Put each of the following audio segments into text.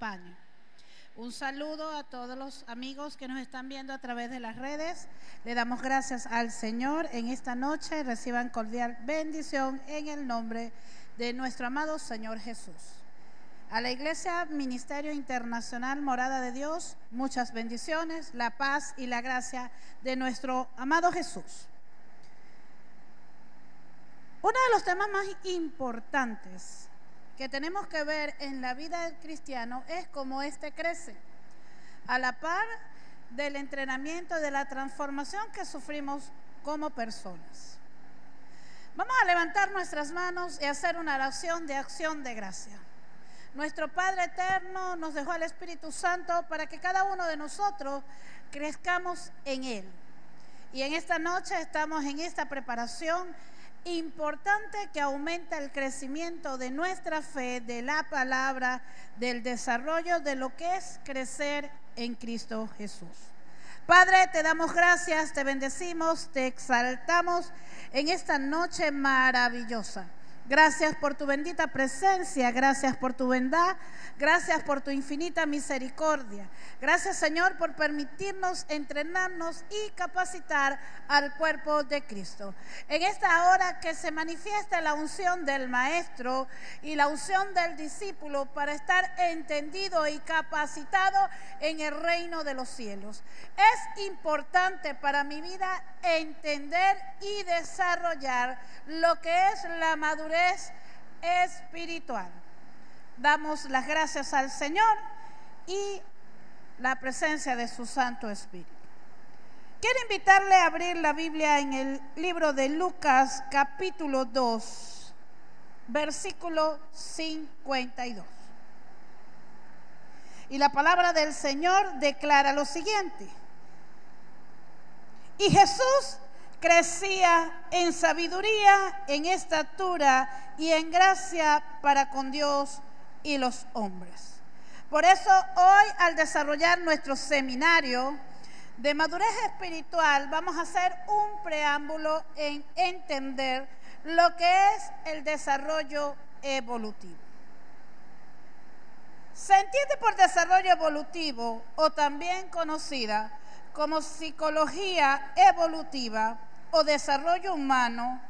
acompañe. Un saludo a todos los amigos que nos están viendo a través de las redes. Le damos gracias al Señor en esta noche. Reciban cordial bendición en el nombre de nuestro amado Señor Jesús. A la Iglesia Ministerio Internacional Morada de Dios, muchas bendiciones, la paz y la gracia de nuestro amado Jesús. Uno de los temas más importantes que tenemos que ver en la vida del cristiano es cómo éste crece, a la par del entrenamiento y de la transformación que sufrimos como personas. Vamos a levantar nuestras manos y hacer una oración de acción de gracia. Nuestro Padre eterno nos dejó al Espíritu Santo para que cada uno de nosotros crezcamos en Él. Y en esta noche estamos en esta preparación importante que aumenta el crecimiento de nuestra fe, de la palabra, del desarrollo de lo que es crecer en Cristo Jesús. Padre, te damos gracias, te bendecimos, te exaltamos en esta noche maravillosa. Gracias por tu bendita presencia, gracias por tu bondad, gracias por tu infinita misericordia. Gracias, Señor, por permitirnos entrenarnos y capacitar al cuerpo de Cristo. En esta hora que se manifiesta la unción del Maestro y la unción del discípulo para estar entendido y capacitado en el reino de los cielos. Es importante para mi vida entender y desarrollar lo que es la madurez espiritual. Damos las gracias al Señor y la presencia de su Santo Espíritu. Quiero invitarle a abrir la Biblia en el libro de Lucas, capítulo 2, versículo 52. Y la palabra del Señor declara lo siguiente: y Jesús crecía en sabiduría, en estatura y en gracia para con Dios y los hombres. Por eso hoy, al desarrollar nuestro seminario de madurez espiritual, vamos a hacer un preámbulo en entender lo que es el desarrollo evolutivo. Se entiende por desarrollo evolutivo, o también conocida como psicología evolutiva o desarrollo humano,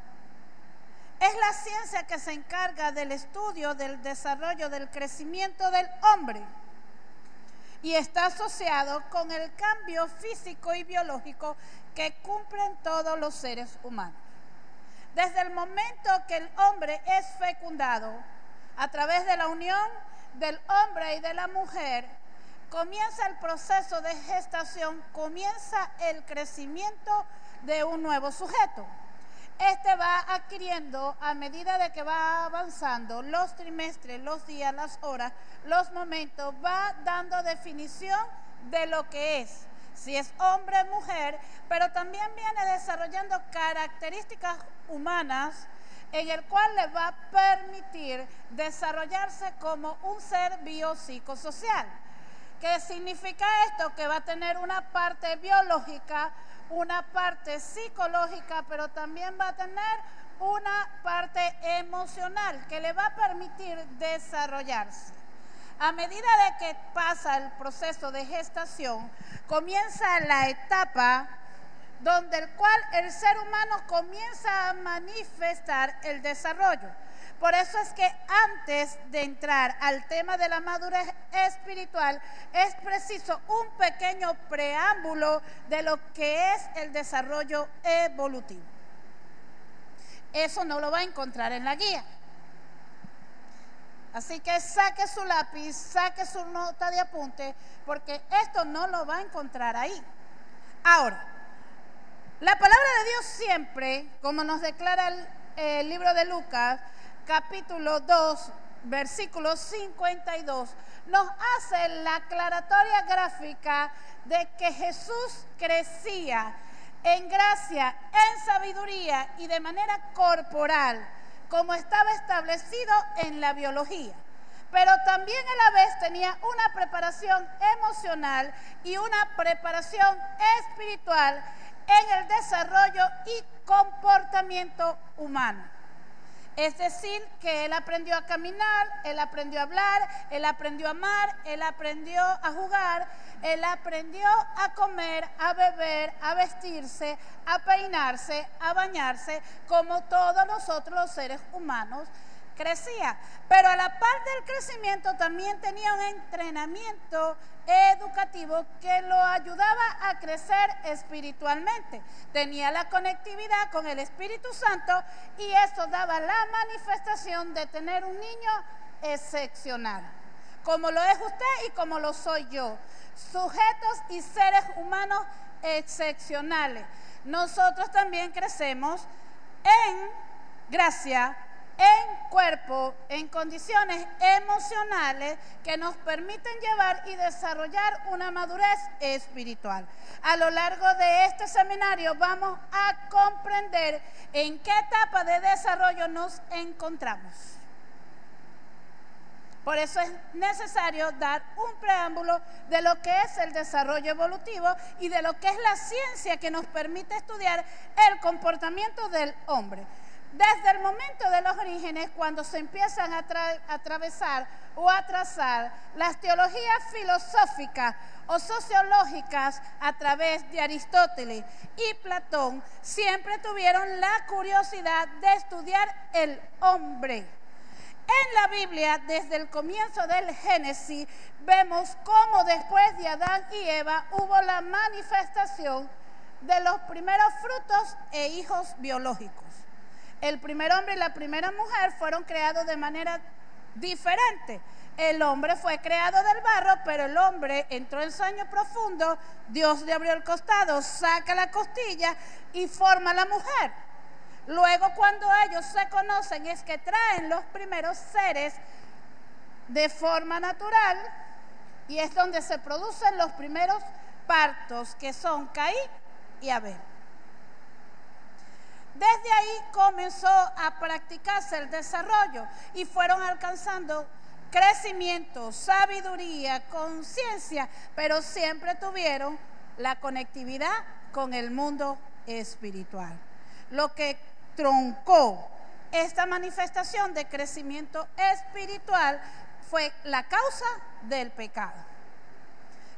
es la ciencia que se encarga del estudio del desarrollo del crecimiento del hombre y está asociado con el cambio físico y biológico que cumplen todos los seres humanos. Desde el momento que el hombre es fecundado, a través de la unión del hombre y de la mujer, comienza el proceso de gestación, comienza el crecimiento de un nuevo sujeto. Este va adquiriendo, a medida de que va avanzando, los trimestres, los días, las horas, los momentos, va dando definición de lo que es, si es hombre, mujer, pero también viene desarrollando características humanas en el cual le va a permitir desarrollarse como un ser biopsicosocial. ¿Qué significa esto? Que va a tener una parte biológica, una parte psicológica, pero también va a tener una parte emocional que le va a permitir desarrollarse. A medida de que pasa el proceso de gestación, comienza la etapa donde el cual el ser humano comienza a manifestar el desarrollo. Por eso es que antes de entrar al tema de la madurez espiritual, es preciso un pequeño preámbulo de lo que es el desarrollo evolutivo. Eso no lo va a encontrar en la guía. Así que saque su lápiz, saque su nota de apunte, porque esto no lo va a encontrar ahí. Ahora, la palabra de Dios siempre, como nos declara el libro de Lucas, capítulo 2, versículo 52, nos hace la aclaratoria gráfica de que Jesús crecía en gracia, en sabiduría y de manera corporal, como estaba establecido en la biología. Pero también a la vez tenía una preparación emocional y una preparación espiritual en el desarrollo y comportamiento humano. Es decir, que él aprendió a caminar, él aprendió a hablar, él aprendió a amar, él aprendió a jugar, él aprendió a comer, a beber, a vestirse, a peinarse, a bañarse, como todos nosotros los seres humanos crecía. Pero a la par del crecimiento también tenía un entrenamiento educativo que lo ayudaba a crecer espiritualmente. Tenía la conectividad con el Espíritu Santo y eso daba la manifestación de tener un niño excepcional, como lo es usted y como lo soy yo, sujetos y seres humanos excepcionales. Nosotros también crecemos en gracia, en cuerpo, en condiciones emocionales que nos permiten llevar y desarrollar una madurez espiritual. A lo largo de este seminario vamos a comprender en qué etapa de desarrollo nos encontramos. Por eso es necesario dar un preámbulo de lo que es el desarrollo evolutivo y de lo que es la ciencia que nos permite estudiar el comportamiento del hombre. Desde el momento de los orígenes, cuando se empiezan a atravesar o a trazar las teologías filosóficas o sociológicas a través de Aristóteles y Platón, siempre tuvieron la curiosidad de estudiar el hombre. En la Biblia, desde el comienzo del Génesis, vemos cómo después de Adán y Eva hubo la manifestación de los primeros frutos e hijos biológicos. El primer hombre y la primera mujer fueron creados de manera diferente. El hombre fue creado del barro, pero el hombre entró en sueño profundo, Dios le abrió el costado, saca la costilla y forma la mujer. Luego, cuando ellos se conocen, es que traen los primeros seres de forma natural y es donde se producen los primeros partos, que son Caín y Abel. Desde ahí comenzó a practicarse el desarrollo y fueron alcanzando crecimiento, sabiduría, conciencia, pero siempre tuvieron la conectividad con el mundo espiritual. Lo que truncó esta manifestación de crecimiento espiritual fue la causa del pecado.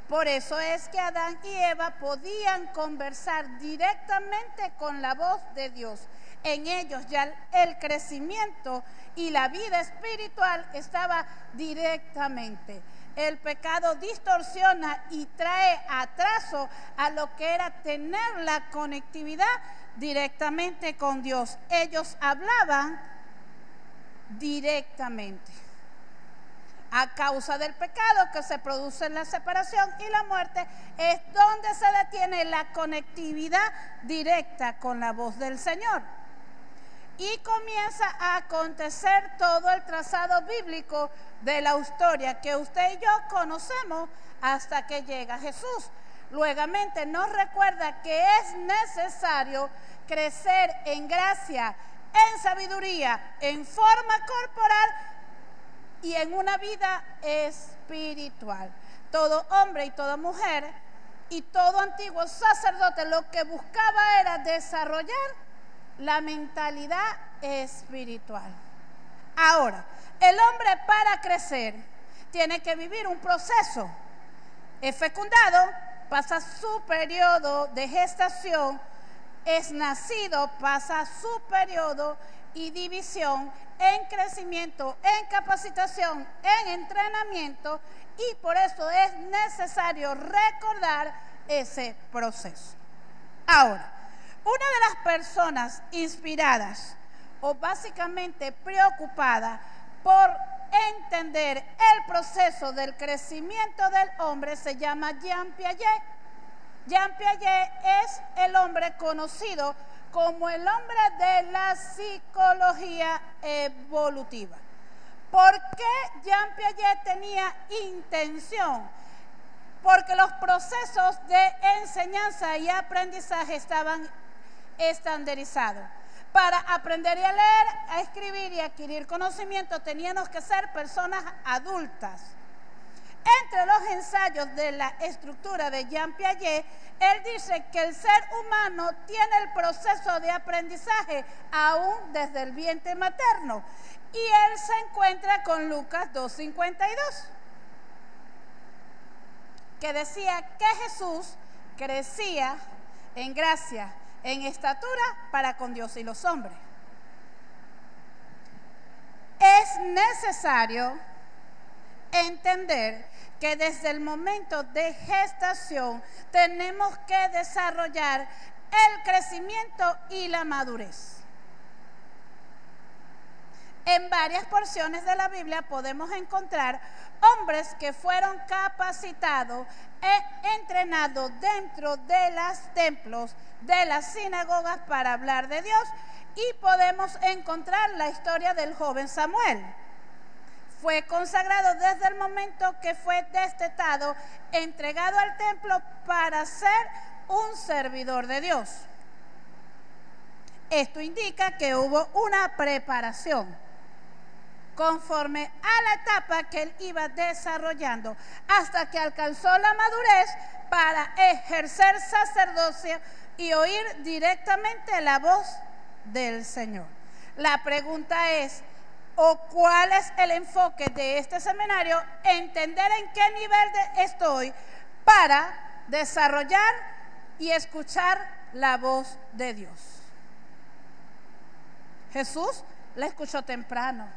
Por eso es que Adán y Eva podían conversar directamente con la voz de Dios. En ellos ya el crecimiento y la vida espiritual estaba directamente. El pecado distorsiona y trae atraso a lo que era tener la conectividad directamente con Dios. Ellos hablaban directamente. A causa del pecado que se produce en la separación y la muerte, es donde se detiene la conectividad directa con la voz del Señor. Y comienza a acontecer todo el trazado bíblico de la historia que usted y yo conocemos hasta que llega Jesús. Luegamente nos recuerda que es necesario crecer en gracia, en sabiduría, en forma corporal y en una vida espiritual. Todo hombre y toda mujer y todo antiguo sacerdote lo que buscaba era desarrollar la mentalidad espiritual. Ahora, el hombre para crecer tiene que vivir un proceso. Es fecundado, pasa su periodo de gestación, es nacido, pasa su periodo y división, en crecimiento, en capacitación, en entrenamiento, y por eso es necesario recordar ese proceso. Ahora, una de las personas inspiradas o básicamente preocupada por entender el proceso del crecimiento del hombre se llama Jean Piaget. Jean Piaget es el hombre conocido como el hombre de la psicología evolutiva. ¿Por qué Jean Piaget tenía intención? Porque los procesos de enseñanza y aprendizaje estaban estandarizados. Para aprender a leer, a escribir y adquirir conocimiento teníamos que ser personas adultas. Entre leyendo los ensayos de la estructura de Jean Piaget, él dice que el ser humano tiene el proceso de aprendizaje aún desde el vientre materno. Y él se encuentra con Lucas 2:52, que decía que Jesús crecía en gracia, en estatura para con Dios y los hombres. Es necesario entender que desde el momento de gestación tenemos que desarrollar el crecimiento y la madurez. En varias porciones de la Biblia podemos encontrar hombres que fueron capacitados e entrenados dentro de los templos, de las sinagogas para hablar de Dios, y podemos encontrar la historia del joven Samuel. Fue consagrado desde el momento que fue destetado, entregado al templo para ser un servidor de Dios. Esto indica que hubo una preparación conforme a la etapa que él iba desarrollando, hasta que alcanzó la madurez para ejercer sacerdocio y oír directamente la voz del Señor. La pregunta es, ¿cuál es el enfoque de este seminario? Entender en qué nivel estoy para desarrollar y escuchar la voz de Dios. Jesús la escuchó temprano,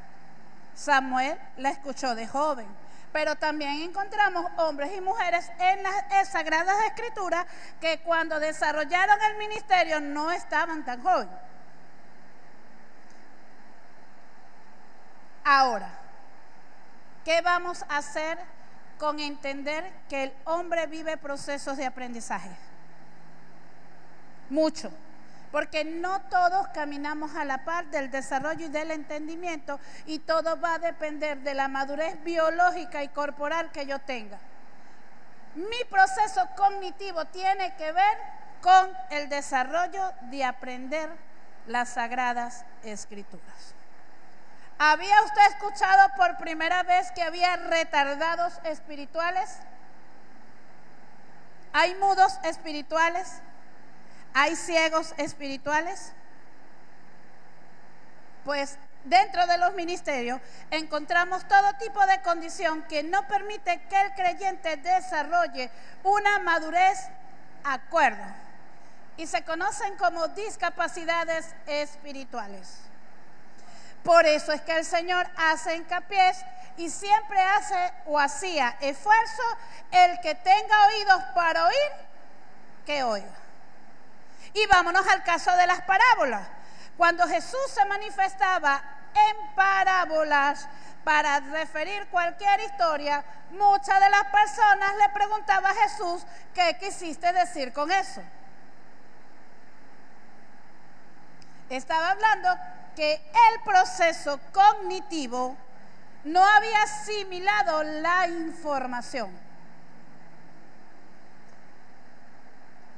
Samuel la escuchó de joven, pero también encontramos hombres y mujeres en las Sagradas Escrituras que cuando desarrollaron el ministerio no estaban tan jóvenes. Ahora, ¿qué vamos a hacer con entender que el hombre vive procesos de aprendizaje? Mucho. Porque no todos caminamos a la par del desarrollo y del entendimiento, y todo va a depender de la madurez biológica y corporal que yo tenga. Mi proceso cognitivo tiene que ver con el desarrollo de aprender las Sagradas Escrituras. ¿Había usted escuchado por primera vez que había retardados espirituales? ¿Hay mudos espirituales? ¿Hay ciegos espirituales? Pues dentro de los ministerios encontramos todo tipo de condición que no permite que el creyente desarrolle una madurez acuerdo, y se conocen como discapacidades espirituales. Por eso es que el Señor hace hincapié y siempre hace o hacía esfuerzo: el que tenga oídos para oír, que oiga. Y vámonos al caso de las parábolas. Cuando Jesús se manifestaba en parábolas para referir cualquier historia, muchas de las personas le preguntaban a Jesús: ¿qué quisiste decir con eso? Estaba hablando que el proceso cognitivo no había asimilado la información.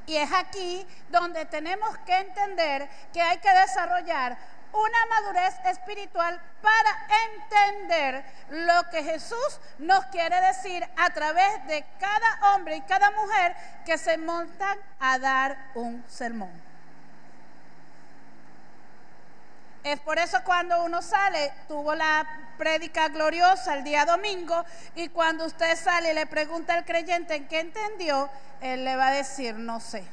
Y es aquí donde tenemos que entender que hay que desarrollar una madurez espiritual para entender lo que Jesús nos quiere decir a través de cada hombre y cada mujer que se montan a dar un sermón. Es por eso cuando uno sale, tuvo la prédica gloriosa el día domingo, y cuando usted sale y le pregunta al creyente en qué entendió, él le va a decir: no sé.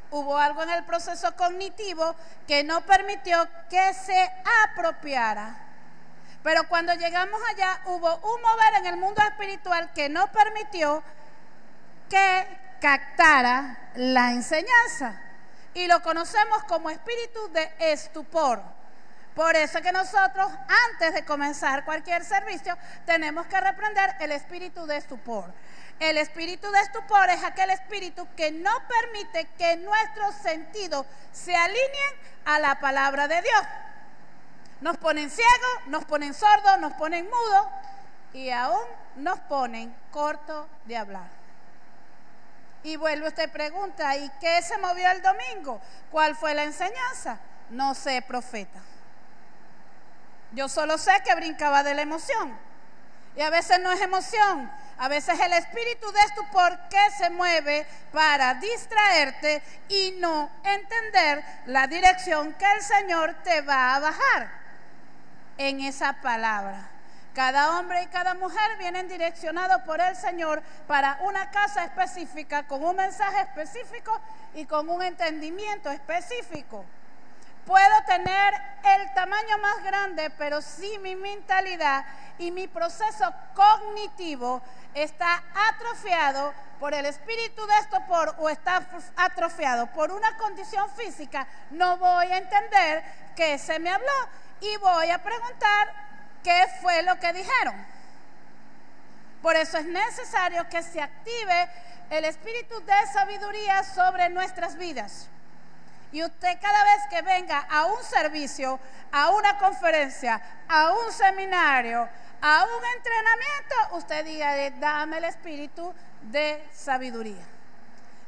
Hubo algo en el proceso cognitivo que no permitió que se apropiara. Pero cuando llegamos allá, hubo un mover en el mundo espiritual que no permitió que captara la enseñanza. Y lo conocemos como espíritu de estupor. Por eso es que nosotros, antes de comenzar cualquier servicio, tenemos que reprender el espíritu de estupor. El espíritu de estupor es aquel espíritu que no permite que nuestros sentidos se alineen a la palabra de Dios. Nos ponen ciegos, nos ponen sordos, nos ponen mudos, y aún nos ponen cortos de hablar. Y vuelve usted pregunta: ¿y qué se movió el domingo? ¿Cuál fue la enseñanza? No sé, profeta. Yo solo sé que brincaba de la emoción. Y a veces no es emoción, a veces el espíritu de estupor que se mueve para distraerte y no entender la dirección que el Señor te va a bajar en esa palabra. Cada hombre y cada mujer vienen direccionados por el Señor para una casa específica, con un mensaje específico y con un entendimiento específico. Puedo tener el tamaño más grande, pero si mi mentalidad y mi proceso cognitivo está atrofiado por el espíritu de estupor o está atrofiado por una condición física, no voy a entender qué se me habló y voy a preguntar qué fue lo que dijeron. Por eso es necesario que se active el espíritu de sabiduría sobre nuestras vidas. Y usted cada vez que venga a un servicio, a una conferencia, a un seminario, a un entrenamiento, usted diga, dame el espíritu de sabiduría,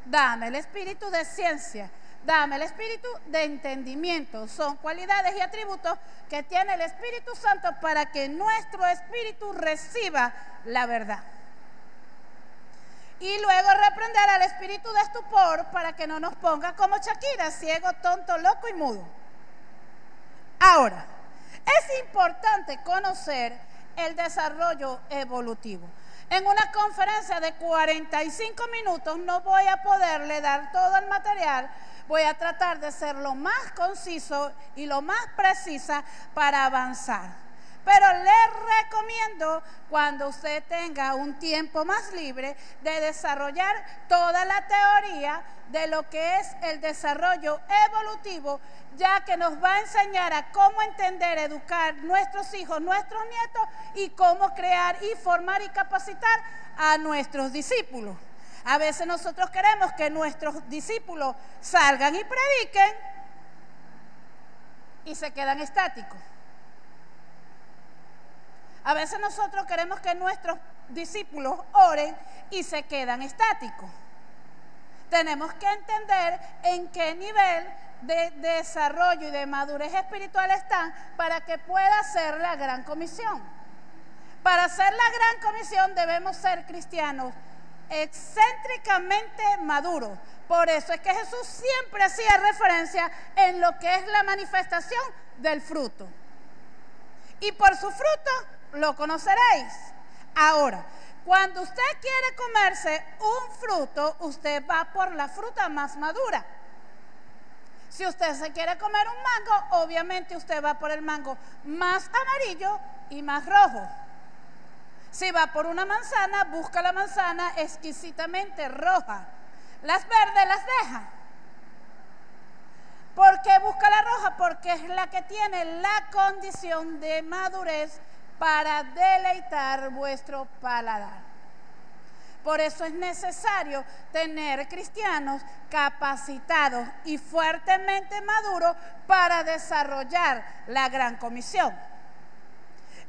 dame el espíritu de ciencia, dame el espíritu de entendimiento. Son cualidades y atributos que tiene el Espíritu Santo para que nuestro espíritu reciba la verdad. Y luego reprender al espíritu de estupor para que no nos ponga como Shakira, ciego, tonto, loco y mudo. Ahora, es importante conocer el desarrollo evolutivo. En una conferencia de 45 minutos no voy a poderle dar todo el material, voy a tratar de ser lo más conciso y lo más precisa para avanzar. Pero le recomiendo, cuando usted tenga un tiempo más libre, de desarrollar toda la teoría de lo que es el desarrollo evolutivo, ya que nos va a enseñar a cómo entender, educar nuestros hijos, nuestros nietos y cómo crear y formar y capacitar a nuestros discípulos. A veces nosotros queremos que nuestros discípulos salgan y prediquen y se quedan estáticos. A veces nosotros queremos que nuestros discípulos oren y se quedan estáticos. Tenemos que entender en qué nivel de desarrollo y de madurez espiritual están para que pueda hacer la gran comisión. Para hacer la gran comisión debemos ser cristianos excéntricamente maduros. Por eso es que Jesús siempre hacía referencia en lo que es la manifestación del fruto. Y por su fruto lo conoceréis. Ahora, cuando usted quiere comerse un fruto, usted va por la fruta más madura. Si usted se quiere comer un mango, obviamente usted va por el mango más amarillo y más rojo. Si va por una manzana, busca la manzana exquisitamente roja. Las verdes las deja. ¿Por qué busca la roja? Porque es la que tiene la condición de madurez para deleitar vuestro paladar. Por eso es necesario tener cristianos capacitados y fuertemente maduros para desarrollar la gran comisión.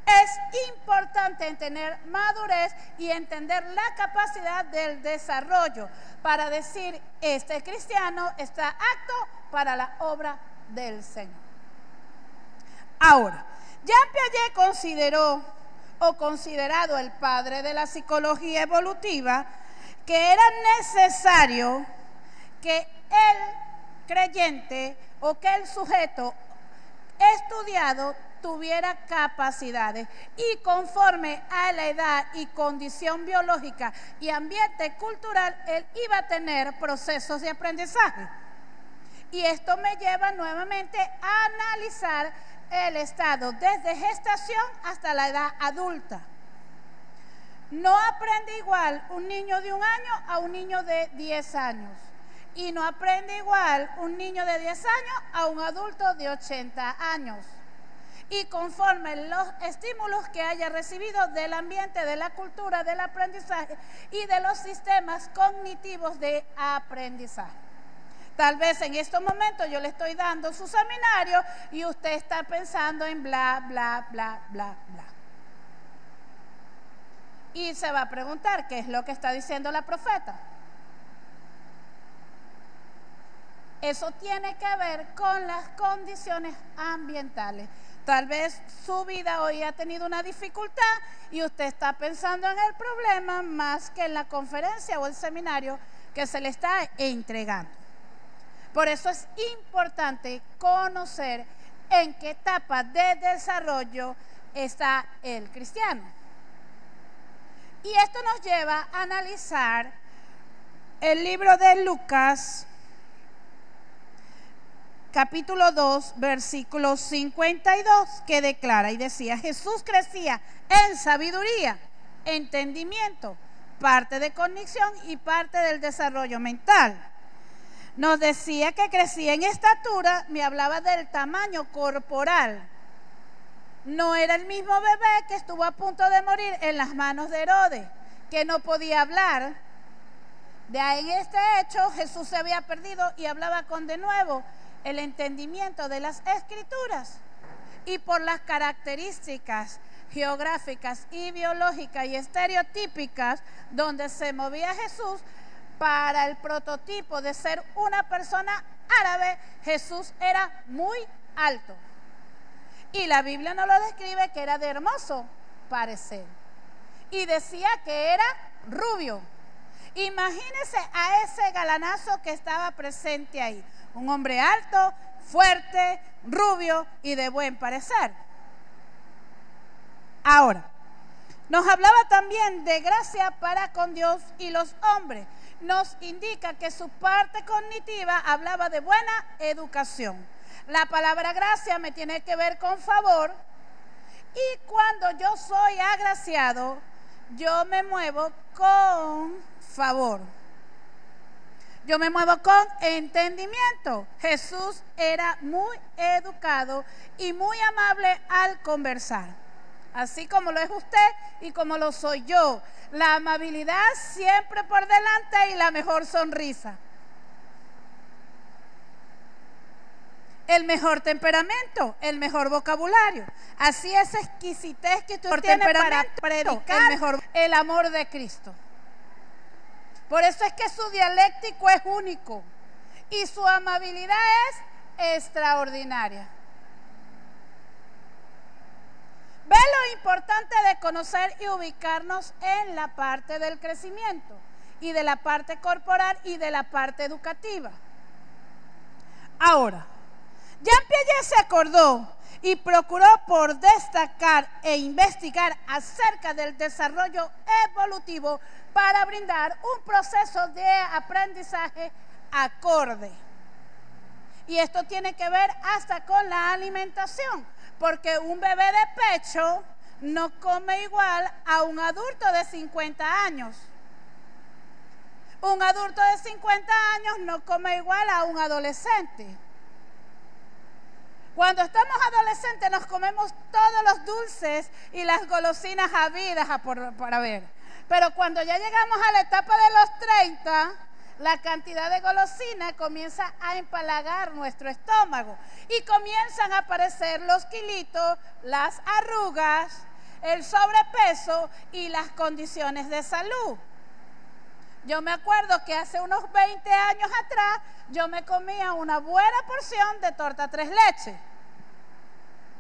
Es importante tener madurez y entender la capacidad del desarrollo para decir, este cristiano está apto para la obra del Señor. Ahora, Jean Piaget considerado el padre de la psicología evolutiva, que era necesario que el creyente o que el sujeto estudiado tuviera capacidades y conforme a la edad y condición biológica y ambiente cultural, él iba a tener procesos de aprendizaje. Y esto me lleva nuevamente a analizar el estado desde gestación hasta la edad adulta. No aprende igual un niño de 1 año a un niño de 10 años. Y no aprende igual un niño de 10 años a un adulto de 80 años. Y conforme los estímulos que haya recibido del ambiente, de la cultura, del aprendizaje y de los sistemas cognitivos de aprendizaje. Tal vez en estos momentos yo le estoy dando su seminario y usted está pensando en bla, bla, bla, bla, bla. Y se va a preguntar, ¿qué es lo que está diciendo la profeta? Eso tiene que ver con las condiciones ambientales. Tal vez su vida hoy ha tenido una dificultad y usted está pensando en el problema más que en la conferencia o el seminario que se le está entregando. Por eso es importante conocer en qué etapa de desarrollo está el cristiano. Y esto nos lleva a analizar el libro de Lucas, capítulo 2, versículo 52, que declara y decía: Jesús crecía en sabiduría, entendimiento, parte de cognición y parte del desarrollo mental. Nos decía que crecía en estatura, me hablaba del tamaño corporal. No era el mismo bebé que estuvo a punto de morir en las manos de Herodes, que no podía hablar. De ahí en este hecho Jesús se había perdido y hablaba con de nuevo el entendimiento de las Escrituras. Y por las características geográficas y biológicas y estereotípicas donde se movía Jesús, para el prototipo de ser una persona árabe, Jesús era muy alto. Y la Biblia nos lo describe que era de hermoso parecer. Y decía que era rubio. Imagínense a ese galanazo que estaba presente ahí. Un hombre alto, fuerte, rubio y de buen parecer. Ahora, nos hablaba también de gracia para con Dios y los hombres. Nos indica que su parte cognitiva hablaba de buena educación. La palabra gracia me tiene que ver con favor, y cuando yo soy agraciado, yo me muevo con favor. Yo me muevo con entendimiento. Jesús era muy educado y muy amable al conversar, así como lo es usted y como lo soy yo. La amabilidad siempre por delante y la mejor sonrisa. El mejor temperamento, el mejor vocabulario. Así es exquisitez que usted tiene para predicar el amor de Cristo. Por eso es que su dialéctico es único y su amabilidad es extraordinaria. Ve lo importante de conocer y ubicarnos en la parte del crecimiento y de la parte corporal y de la parte educativa. Ahora, Jean Piaget se acordó y procuró por destacar e investigar acerca del desarrollo evolutivo para brindar un proceso de aprendizaje acorde. Y esto tiene que ver hasta con la alimentación, porque un bebé de pecho no come igual a un adulto de 50 años. Un adulto de 50 años no come igual a un adolescente. Cuando estamos adolescentes nos comemos todos los dulces y las golosinas habidas por haber. Pero cuando ya llegamos a la etapa de los 30, la cantidad de golosinas comienza a empalagar nuestro estómago y comienzan a aparecer los kilitos, las arrugas, el sobrepeso y las condiciones de salud. Yo me acuerdo que hace unos 20 años atrás yo me comía una buena porción de torta tres leches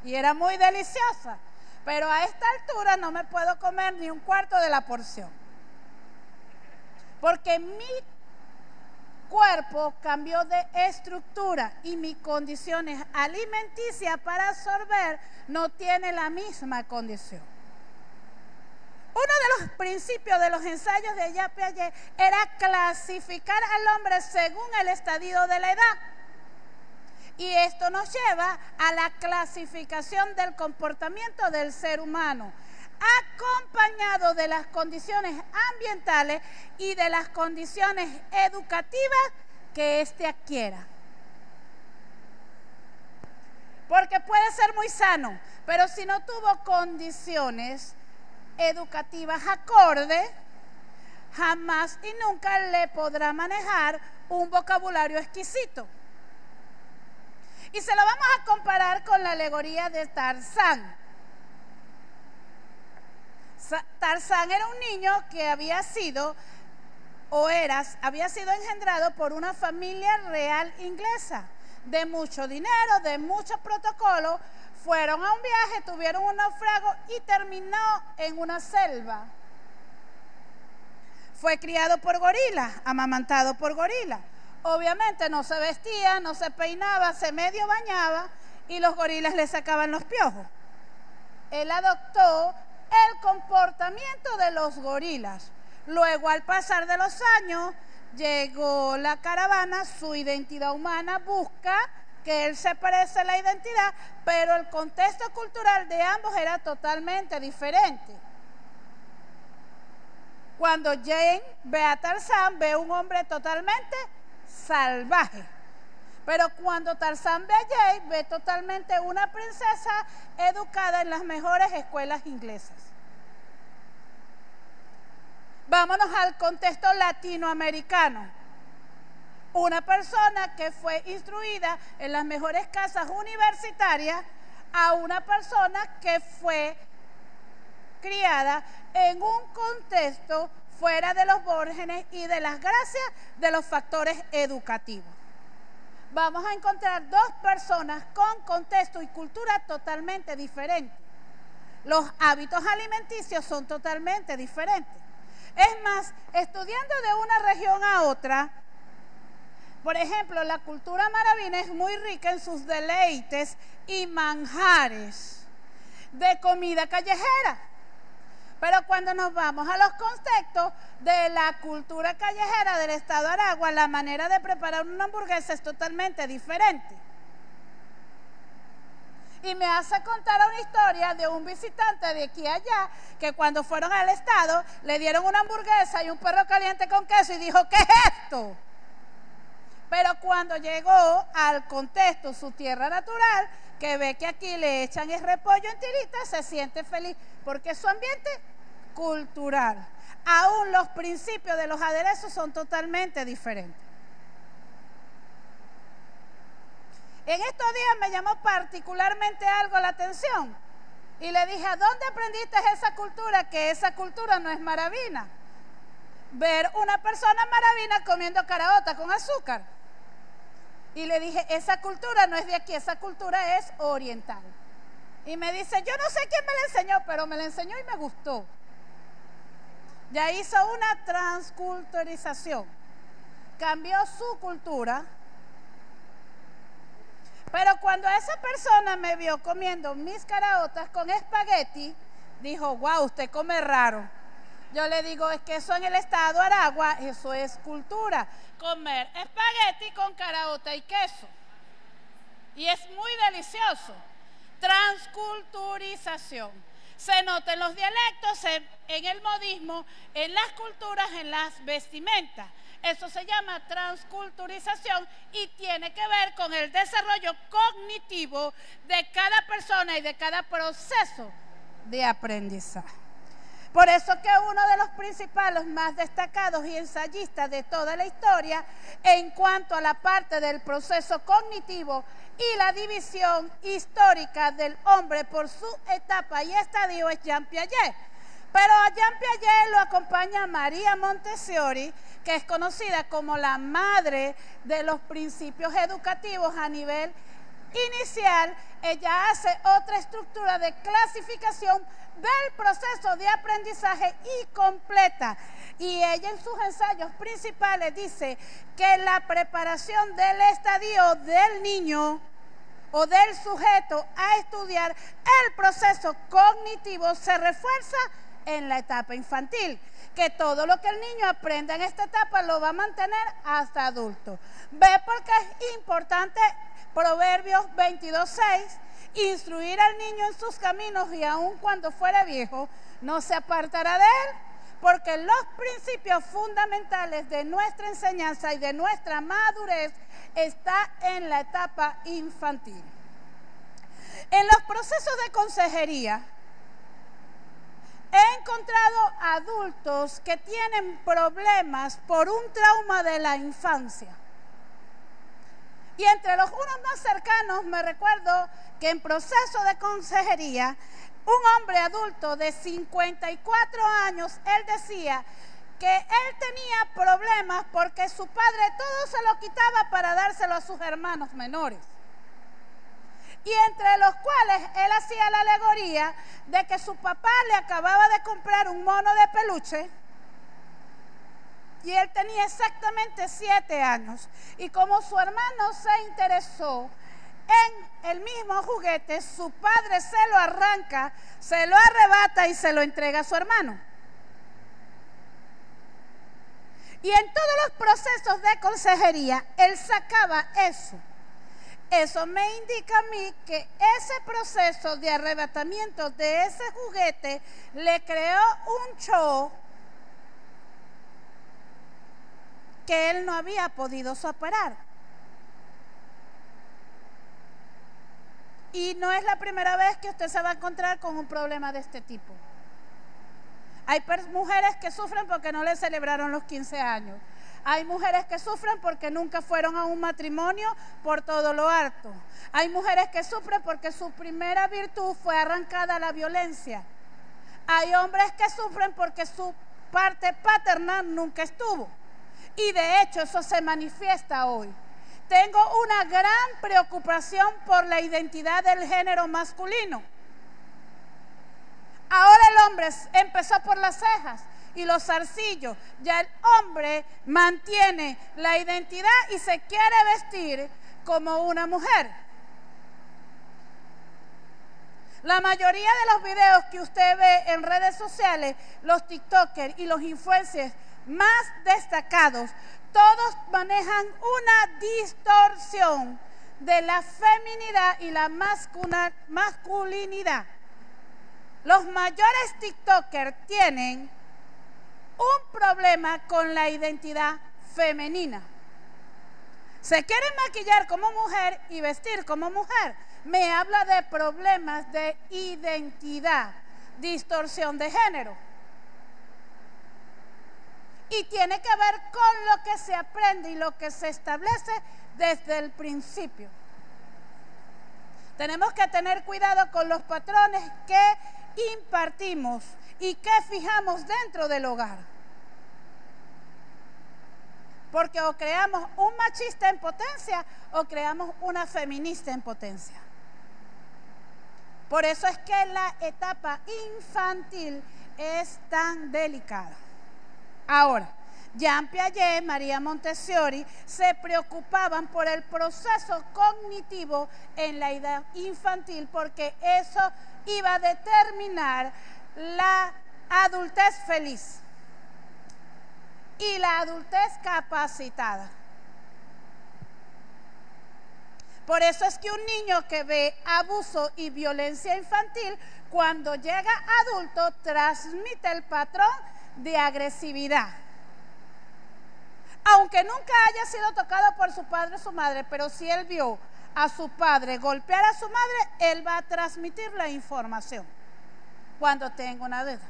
y era muy deliciosa, pero a esta altura no me puedo comer ni un cuarto de la porción, porque mi cuerpo cambió de estructura y mis condiciones alimenticias para absorber no tiene la misma condición. Uno de los principios de los ensayos de Jean Piaget era clasificar al hombre según el estadio de la edad. Y esto nos lleva a la clasificación del comportamiento del ser humano, acompañado de las condiciones ambientales y de las condiciones educativas que éste adquiera. Porque puede ser muy sano, pero si no tuvo condiciones educativas acorde, jamás y nunca le podrá manejar un vocabulario exquisito. Y se lo vamos a comparar con la alegoría de Tarzán. Tarzán era un niño que había sido engendrado por una familia real inglesa, de mucho dinero, de mucho protocolo. Fueron a un viaje, tuvieron un naufragio y terminó en una selva. Fue criado por gorilas, amamantado por gorilas. Obviamente no se vestía, no se peinaba, se medio bañaba y los gorilas le sacaban los piojos. Él adoptó el comportamiento de los gorilas. Luego, al pasar de los años, llegó la caravana, su identidad humana busca que él se parece a la identidad, pero el contexto cultural de ambos era totalmente diferente. Cuando Jane ve a Tarzán, ve un hombre totalmente salvaje. Pero cuando Tarzán ve a Jane, ve totalmente una princesa educada en las mejores escuelas inglesas. Vámonos al contexto latinoamericano. Una persona que fue instruida en las mejores casas universitarias a una persona que fue criada en un contexto fuera de los márgenes y de las gracias de los factores educativos. Vamos a encontrar dos personas con contexto y cultura totalmente diferentes. Los hábitos alimenticios son totalmente diferentes. Es más, estudiando de una región a otra, por ejemplo, la cultura maravina es muy rica en sus deleites y manjares de comida callejera. Pero cuando nos vamos a los contextos de la cultura callejera del estado de Aragua, la manera de preparar una hamburguesa es totalmente diferente. Y me hace contar una historia de un visitante de aquí a allá, que cuando fueron al estado, le dieron una hamburguesa y un perro caliente con queso y dijo, ¿qué es esto? Pero cuando llegó al contexto, su tierra natural, que ve que aquí le echan el repollo en tiritas, se siente feliz, porque es su ambiente cultural. Aún los principios de los aderezos son totalmente diferentes. En estos días me llamó particularmente algo la atención y le dije, ¿a dónde aprendiste esa cultura? Que esa cultura no es maravina. Ver una persona maravina comiendo caraota con azúcar. Y le dije, esa cultura no es de aquí, esa cultura es oriental. Y me dice, yo no sé quién me la enseñó, pero me la enseñó y me gustó. Ya hizo una transculturización. Cambió su cultura. Pero cuando esa persona me vio comiendo mis caraotas con espagueti, dijo, wow, usted come raro. Yo le digo, es que eso en el estado de Aragua, eso es cultura. Comer espagueti con caraota y queso. Y es muy delicioso. Transculturización. Se nota en los dialectos, en el modismo, en las culturas, en las vestimentas. Eso se llama transculturización y tiene que ver con el desarrollo cognitivo de cada persona y de cada proceso de aprendizaje. Por eso que uno de los principales más destacados y ensayistas de toda la historia en cuanto a la parte del proceso cognitivo y la división histórica del hombre por su etapa y estadio es Jean Piaget. Pero a Jean Piaget lo acompaña María Montessori, que es conocida como la madre de los principios educativos a nivel inicial. Ella hace otra estructura de clasificación del proceso de aprendizaje y completa. Y ella en sus ensayos principales dice que la preparación del estadio del niño o del sujeto a estudiar el proceso cognitivo se refuerza en la etapa infantil, que todo lo que el niño aprenda en esta etapa lo va a mantener hasta adulto. ¿Ve por qué es importante Proverbios 22:6? Instruir al niño en sus caminos y aun cuando fuera viejo, no se apartará de él, porque los principios fundamentales de nuestra enseñanza y de nuestra madurez está en la etapa infantil. En los procesos de consejería, he encontrado adultos que tienen problemas por un trauma de la infancia. Y entre los unos más cercanos me recuerdo que en proceso de consejería, un hombre adulto de 54 años, él decía que él tenía problemas porque su padre todo se lo quitaba para dárselo a sus hermanos menores. y entre los cuales él hacía la alegoría de que su papá le acababa de comprar un mono de peluche y él tenía exactamente 7 años. Y como su hermano se interesó en el mismo juguete, su padre se lo arranca, se lo arrebata y se lo entrega a su hermano. Y en todos los procesos de consejería, él sacaba eso. Eso me indica a mí que ese proceso de arrebatamiento de ese juguete le creó un show que él no había podido superar. Y no es la primera vez que usted se va a encontrar con un problema de este tipo. Hay mujeres que sufren porque no le celebraron los 15 años. Hay mujeres que sufren porque nunca fueron a un matrimonio por todo lo alto. Hay mujeres que sufren porque su primera virtud fue arrancada a la violencia. Hay hombres que sufren porque su parte paternal nunca estuvo. Y de hecho eso se manifiesta hoy. Tengo una gran preocupación por la identidad del género masculino. Ahora el hombre empezó por las cejas y los zarcillos. Ya el hombre mantiene la identidad y se quiere vestir como una mujer. La mayoría de los videos que usted ve en redes sociales, los TikTokers y los influencers más destacados, todos manejan una distorsión de la feminidad y la masculinidad. Los mayores TikTokers tienen un problema con la identidad femenina. Se quieren maquillar como mujer y vestir como mujer. Me habla de problemas de identidad, distorsión de género. Y tiene que ver con lo que se aprende y lo que se establece desde el principio. Tenemos que tener cuidado con los patrones que impartimos y que fijamos dentro del hogar. Porque o creamos un machista en potencia o creamos una feminista en potencia. Por eso es que la etapa infantil es tan delicada. Ahora, Jean Piaget, María Montessori se preocupaban por el proceso cognitivo en la edad infantil porque eso iba a determinar la adultez feliz y la adultez capacitada. Por eso es que un niño que ve abuso y violencia infantil, cuando llega adulto, transmite el patrón de agresividad. Aunque nunca haya sido tocado por su padre o su madre, pero si él vio a su padre golpear a su madre, él va a transmitir la información cuando tenga una duda.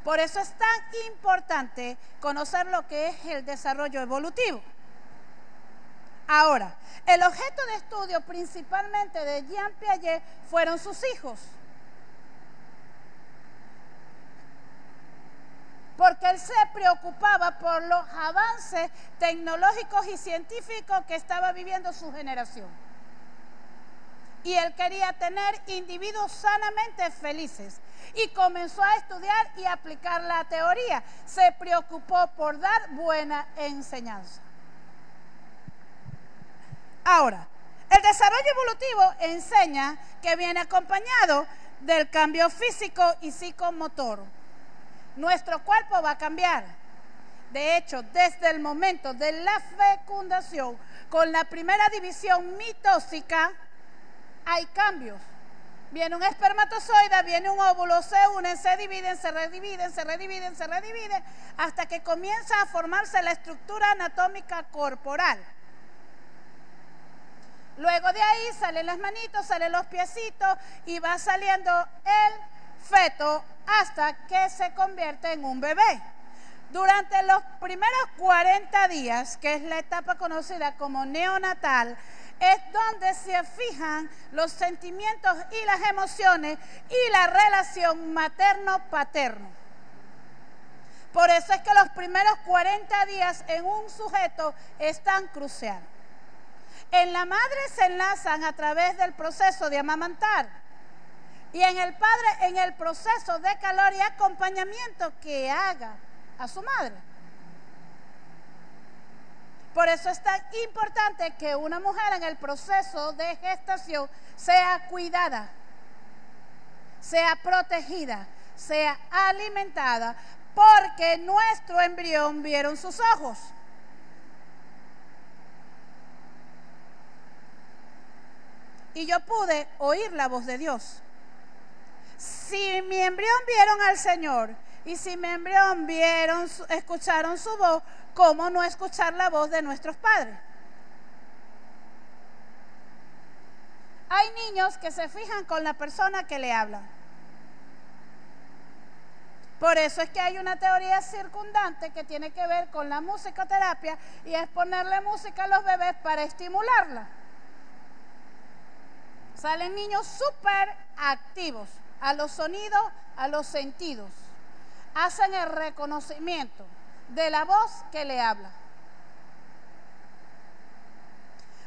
Por eso es tan importante conocer lo que es el desarrollo evolutivo. Ahora, el objeto de estudio principalmente de Jean Piaget fueron sus hijos. Porque él se preocupaba por los avances tecnológicos y científicos que estaba viviendo su generación. Y él quería tener individuos sanamente felices. Y comenzó a estudiar y aplicar la teoría. Se preocupó por dar buena enseñanza. Ahora, el desarrollo evolutivo enseña que viene acompañado del cambio físico y psicomotor. Nuestro cuerpo va a cambiar. De hecho, desde el momento de la fecundación, con la primera división mitótica, hay cambios. Viene un espermatozoide, viene un óvulo, se unen, se dividen, se redividen, se redividen, se redividen, hasta que comienza a formarse la estructura anatómica corporal. Luego de ahí salen las manitos, salen los piecitos y va saliendo el feto hasta que se convierte en un bebé. Durante los primeros 40 días, que es la etapa conocida como neonatal, es donde se fijan los sentimientos y las emociones y la relación materno-paterno. Por eso es que los primeros 40 días en un sujeto es tan crucial. En la madre se enlazan a través del proceso de amamantar. Y en el padre, en el proceso de calor y acompañamiento que haga a su madre. Por eso es tan importante que una mujer en el proceso de gestación sea cuidada, sea protegida, sea alimentada, porque nuestro embrión vieron sus ojos. Y yo pude oír la voz de Dios. Si mi embrión vieron al Señor y si mi embrión escucharon su voz, ¿cómo no escuchar la voz de nuestros padres? Hay niños que se fijan con la persona que le habla. Por eso es que hay una teoría circundante que tiene que ver con la musicoterapia y es ponerle música a los bebés para estimularla. Salen niños súper activos a los sonidos, a los sentidos. Hacen el reconocimiento de la voz que le habla.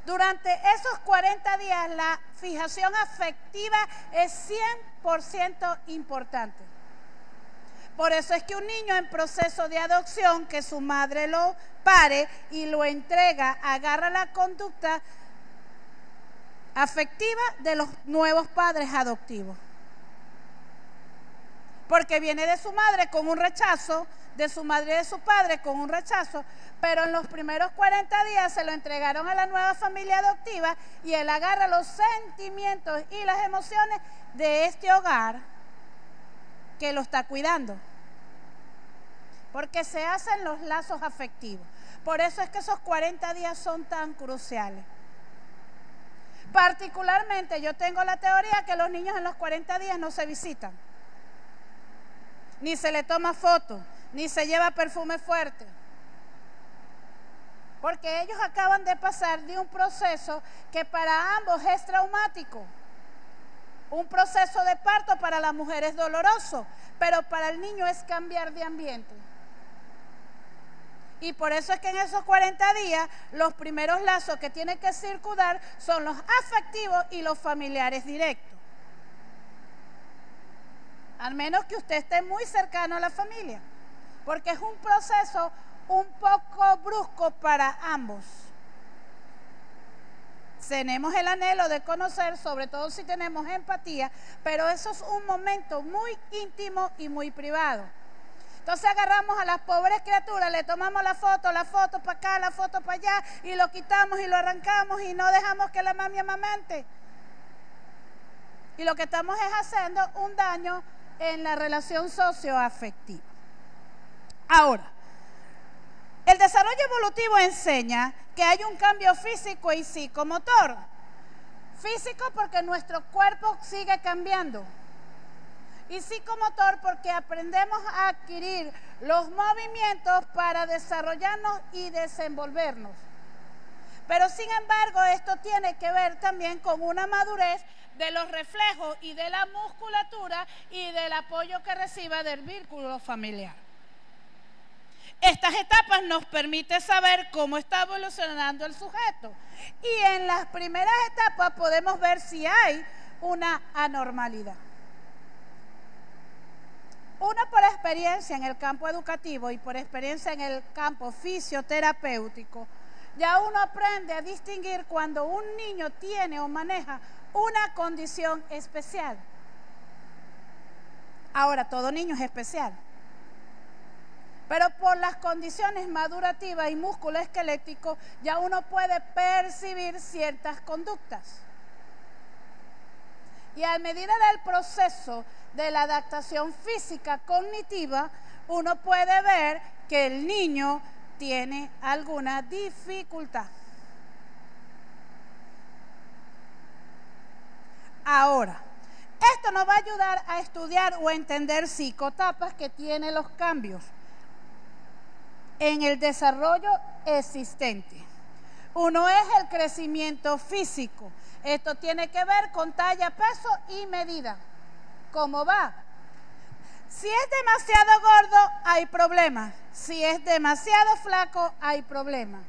Durante esos 40 días la fijación afectiva es 100% importante. Por eso es que un niño en proceso de adopción, que su madre lo pare y lo entrega, agarra la conducta afectiva de los nuevos padres adoptivos. Porque viene de su madre con un rechazo, de su madre y de su padre con un rechazo, pero en los primeros 40 días se lo entregaron a la nueva familia adoptiva y él agarra los sentimientos y las emociones de este hogar que lo está cuidando. Porque se hacen los lazos afectivos. Por eso es que esos 40 días son tan cruciales. Particularmente yo tengo la teoría que los niños en los 40 días no se visitan. Ni se le toma foto, ni se lleva perfume fuerte. Porque ellos acaban de pasar de un proceso que para ambos es traumático. Un proceso de parto para la mujer es doloroso, pero para el niño es cambiar de ambiente. Y por eso es que en esos 40 días los primeros lazos que tienen que circular son los afectivos y los familiares directos. Al menos que usted esté muy cercano a la familia, porque es un proceso un poco brusco para ambos. Tenemos el anhelo de conocer, sobre todo si tenemos empatía, pero eso es un momento muy íntimo y muy privado. Entonces agarramos a las pobres criaturas, le tomamos la foto para acá, la foto para allá, y lo quitamos y lo arrancamos y no dejamos que la mami amamente. Y lo que estamos es haciendo un daño en la relación socioafectiva. Ahora, el desarrollo evolutivo enseña que hay un cambio físico y psicomotor. Físico porque nuestro cuerpo sigue cambiando. Y psicomotor porque aprendemos a adquirir los movimientos para desarrollarnos y desenvolvernos. Pero sin embargo, esto tiene que ver también con una madurez de los reflejos y de la musculatura y del apoyo que reciba del vínculo familiar. Estas etapas nos permiten saber cómo está evolucionando el sujeto. Y en las primeras etapas podemos ver si hay una anormalidad. Uno, por experiencia en el campo educativo y por experiencia en el campo fisioterapéutico, ya uno aprende a distinguir cuando un niño tiene o maneja una condición especial. Ahora, todo niño es especial, pero por las condiciones madurativas y músculo esquelético ya uno puede percibir ciertas conductas. Y a medida del proceso de la adaptación física cognitiva, uno puede ver que el niño tiene alguna dificultad. Ahora, esto nos va a ayudar a estudiar o entender psicoetapas que tienen los cambios en el desarrollo existente. Uno es el crecimiento físico. Esto tiene que ver con talla, peso y medida. ¿Cómo va? Si es demasiado gordo, hay problemas. Si es demasiado flaco, hay problemas.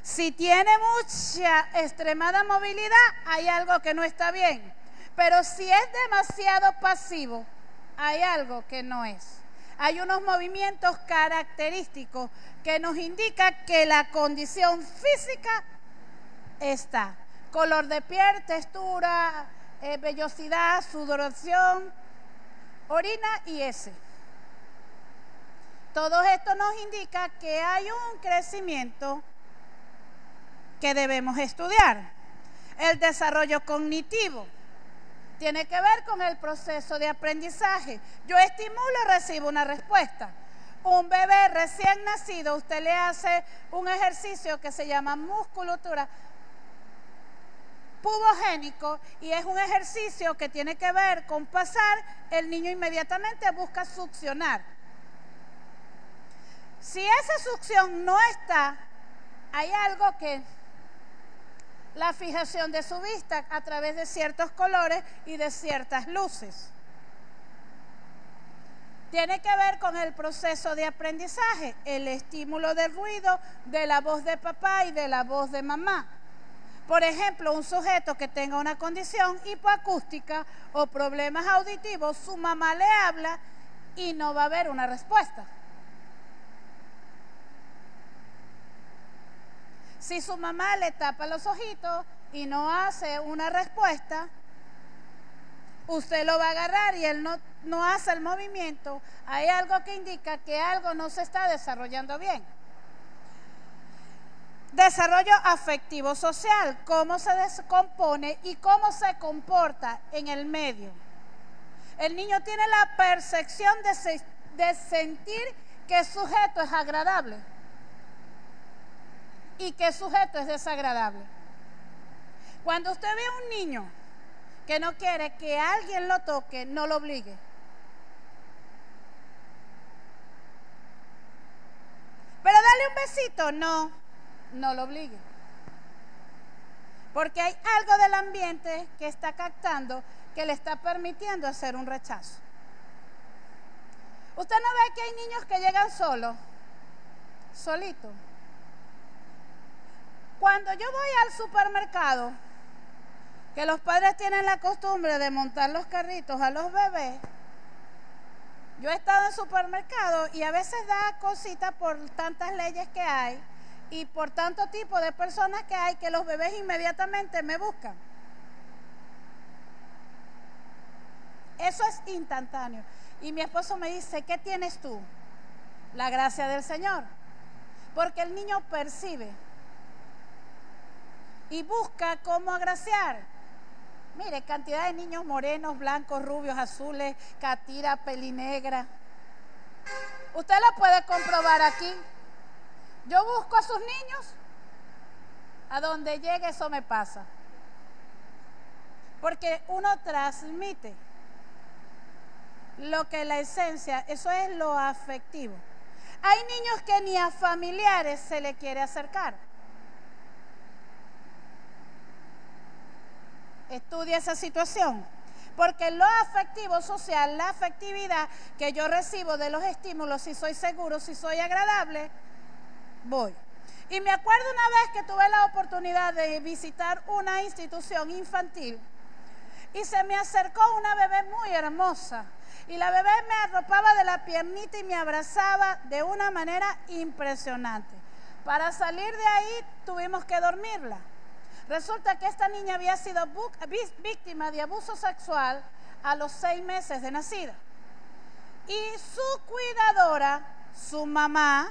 Si tiene mucha, extremada movilidad, hay algo que no está bien. Pero si es demasiado pasivo, hay algo que no es. Hay unos movimientos característicos que nos indican que la condición física está. Color de piel, textura, vellosidad, sudoración, orina y heces. Todo esto nos indica que hay un crecimiento que debemos estudiar. El desarrollo cognitivo tiene que ver con el proceso de aprendizaje. Yo estimulo, recibo una respuesta. Un bebé recién nacido, usted le hace un ejercicio que se llama musculatura pubogénico y es un ejercicio que tiene que ver con pasar, el niño inmediatamente busca succionar. Si esa succión no está, hay algo que la fijación de su vista a través de ciertos colores y de ciertas luces. Tiene que ver con el proceso de aprendizaje, el estímulo del ruido, de la voz de papá y de la voz de mamá. Por ejemplo, un sujeto que tenga una condición hipoacústica o problemas auditivos, su mamá le habla y no va a haber una respuesta. Si su mamá le tapa los ojitos y no hace una respuesta, usted lo va a agarrar y él no hace el movimiento. Hay algo que indica que algo no se está desarrollando bien. Desarrollo afectivo social, cómo se descompone y cómo se comporta en el medio. El niño tiene la percepción de sentir que el sujeto es agradable y que el sujeto es desagradable. Cuando usted ve a un niño que no quiere que alguien lo toque, no lo obligue. Pero dale un besito, no lo obligue. Porque hay algo del ambiente que está captando que le está permitiendo hacer un rechazo. Usted no ve que hay niños que llegan solitos. Cuando yo voy al supermercado, que los padres tienen la costumbre de montar los carritos a los bebés, yo he estado en supermercado y a veces da cosita por tantas leyes que hay y por tanto tipo de personas que hay que los bebés inmediatamente me buscan. Eso es instantáneo. Y mi esposo me dice, ¿qué tienes tú? La gracia del Señor. Porque el niño percibe y busca cómo agraciar. Mire, cantidad de niños morenos, blancos, rubios, azules, catira, pelinegra. Usted lo puede comprobar aquí. Yo busco a sus niños, a donde llegue eso me pasa. Porque uno transmite lo que la esencia, eso es lo afectivo. Hay niños que ni a familiares se le quiere acercar. Estudia esa situación, porque lo afectivo social, la afectividad que yo recibo de los estímulos, si soy seguro, si soy agradable, voy. Y me acuerdo una vez que tuve la oportunidad de visitar una institución infantil y se me acercó una bebé muy hermosa y la bebé me arropaba de la piernita y me abrazaba de una manera impresionante. Para salir de ahí tuvimos que dormirla. Resulta que esta niña había sido víctima de abuso sexual a los 6 meses de nacida. Y su cuidadora, su mamá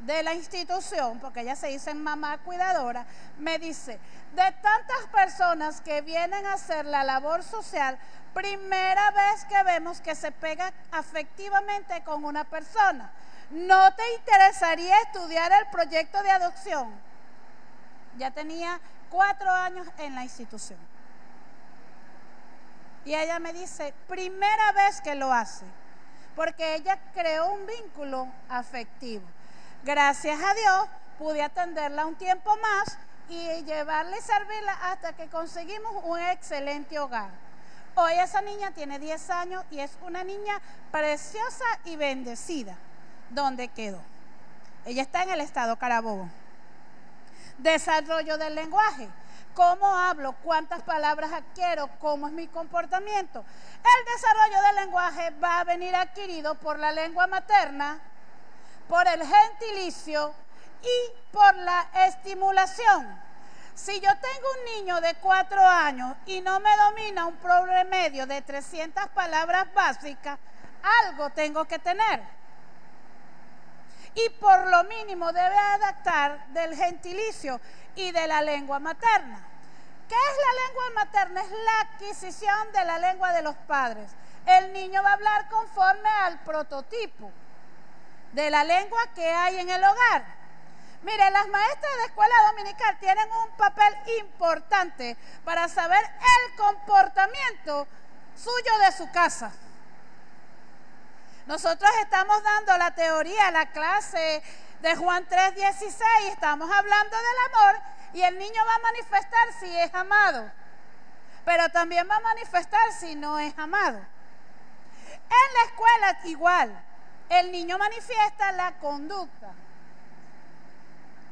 de la institución, porque ella se dice mamá cuidadora, me dice, de tantas personas que vienen a hacer la labor social, primera vez que vemos que se pega afectivamente con una persona. ¿No te interesaría estudiar el proyecto de adopción? Ya tenía 4 años en la institución. Y ella me dice, primera vez que lo hace, porque ella creó un vínculo afectivo. Gracias a Dios pude atenderla un tiempo más y llevarla y servirla hasta que conseguimos un excelente hogar. Hoy esa niña tiene 10 años y es una niña preciosa y bendecida. ¿Dónde quedó? Ella está en el estado Carabobo. Desarrollo del lenguaje. ¿Cómo hablo? ¿Cuántas palabras adquiero? ¿Cómo es mi comportamiento? El desarrollo del lenguaje va a venir adquirido por la lengua materna, por el gentilicio y por la estimulación. Si yo tengo un niño de 4 años y no me domina un promedio de 300 palabras básicas, algo tengo que tener. Y por lo mínimo debe adaptar del gentilicio y de la lengua materna. ¿Qué es la lengua materna? Es la adquisición de la lengua de los padres. El niño va a hablar conforme al prototipo de la lengua que hay en el hogar. Mire, las maestras de escuela dominical tienen un papel importante para saber el comportamiento suyo de su casa. Nosotros estamos dando la teoría, la clase de Juan 3:16, estamos hablando del amor y el niño va a manifestar si es amado, pero también va a manifestar si no es amado. En la escuela igual, el niño manifiesta la conducta.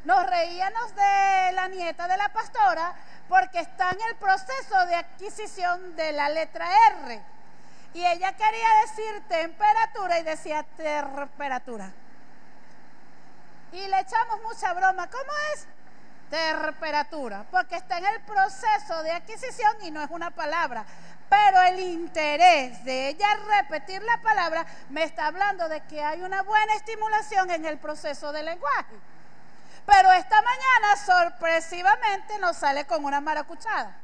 Nos reíamos de la nieta de la pastora porque está en el proceso de adquisición de la letra R. Y ella quería decir temperatura y decía temperatura. Y le echamos mucha broma. ¿Cómo es? Temperatura. Porque está en el proceso de adquisición y no es una palabra. Pero el interés de ella repetir la palabra me está hablando de que hay una buena estimulación en el proceso del lenguaje. Pero esta mañana sorpresivamente nos sale con una maracuchada.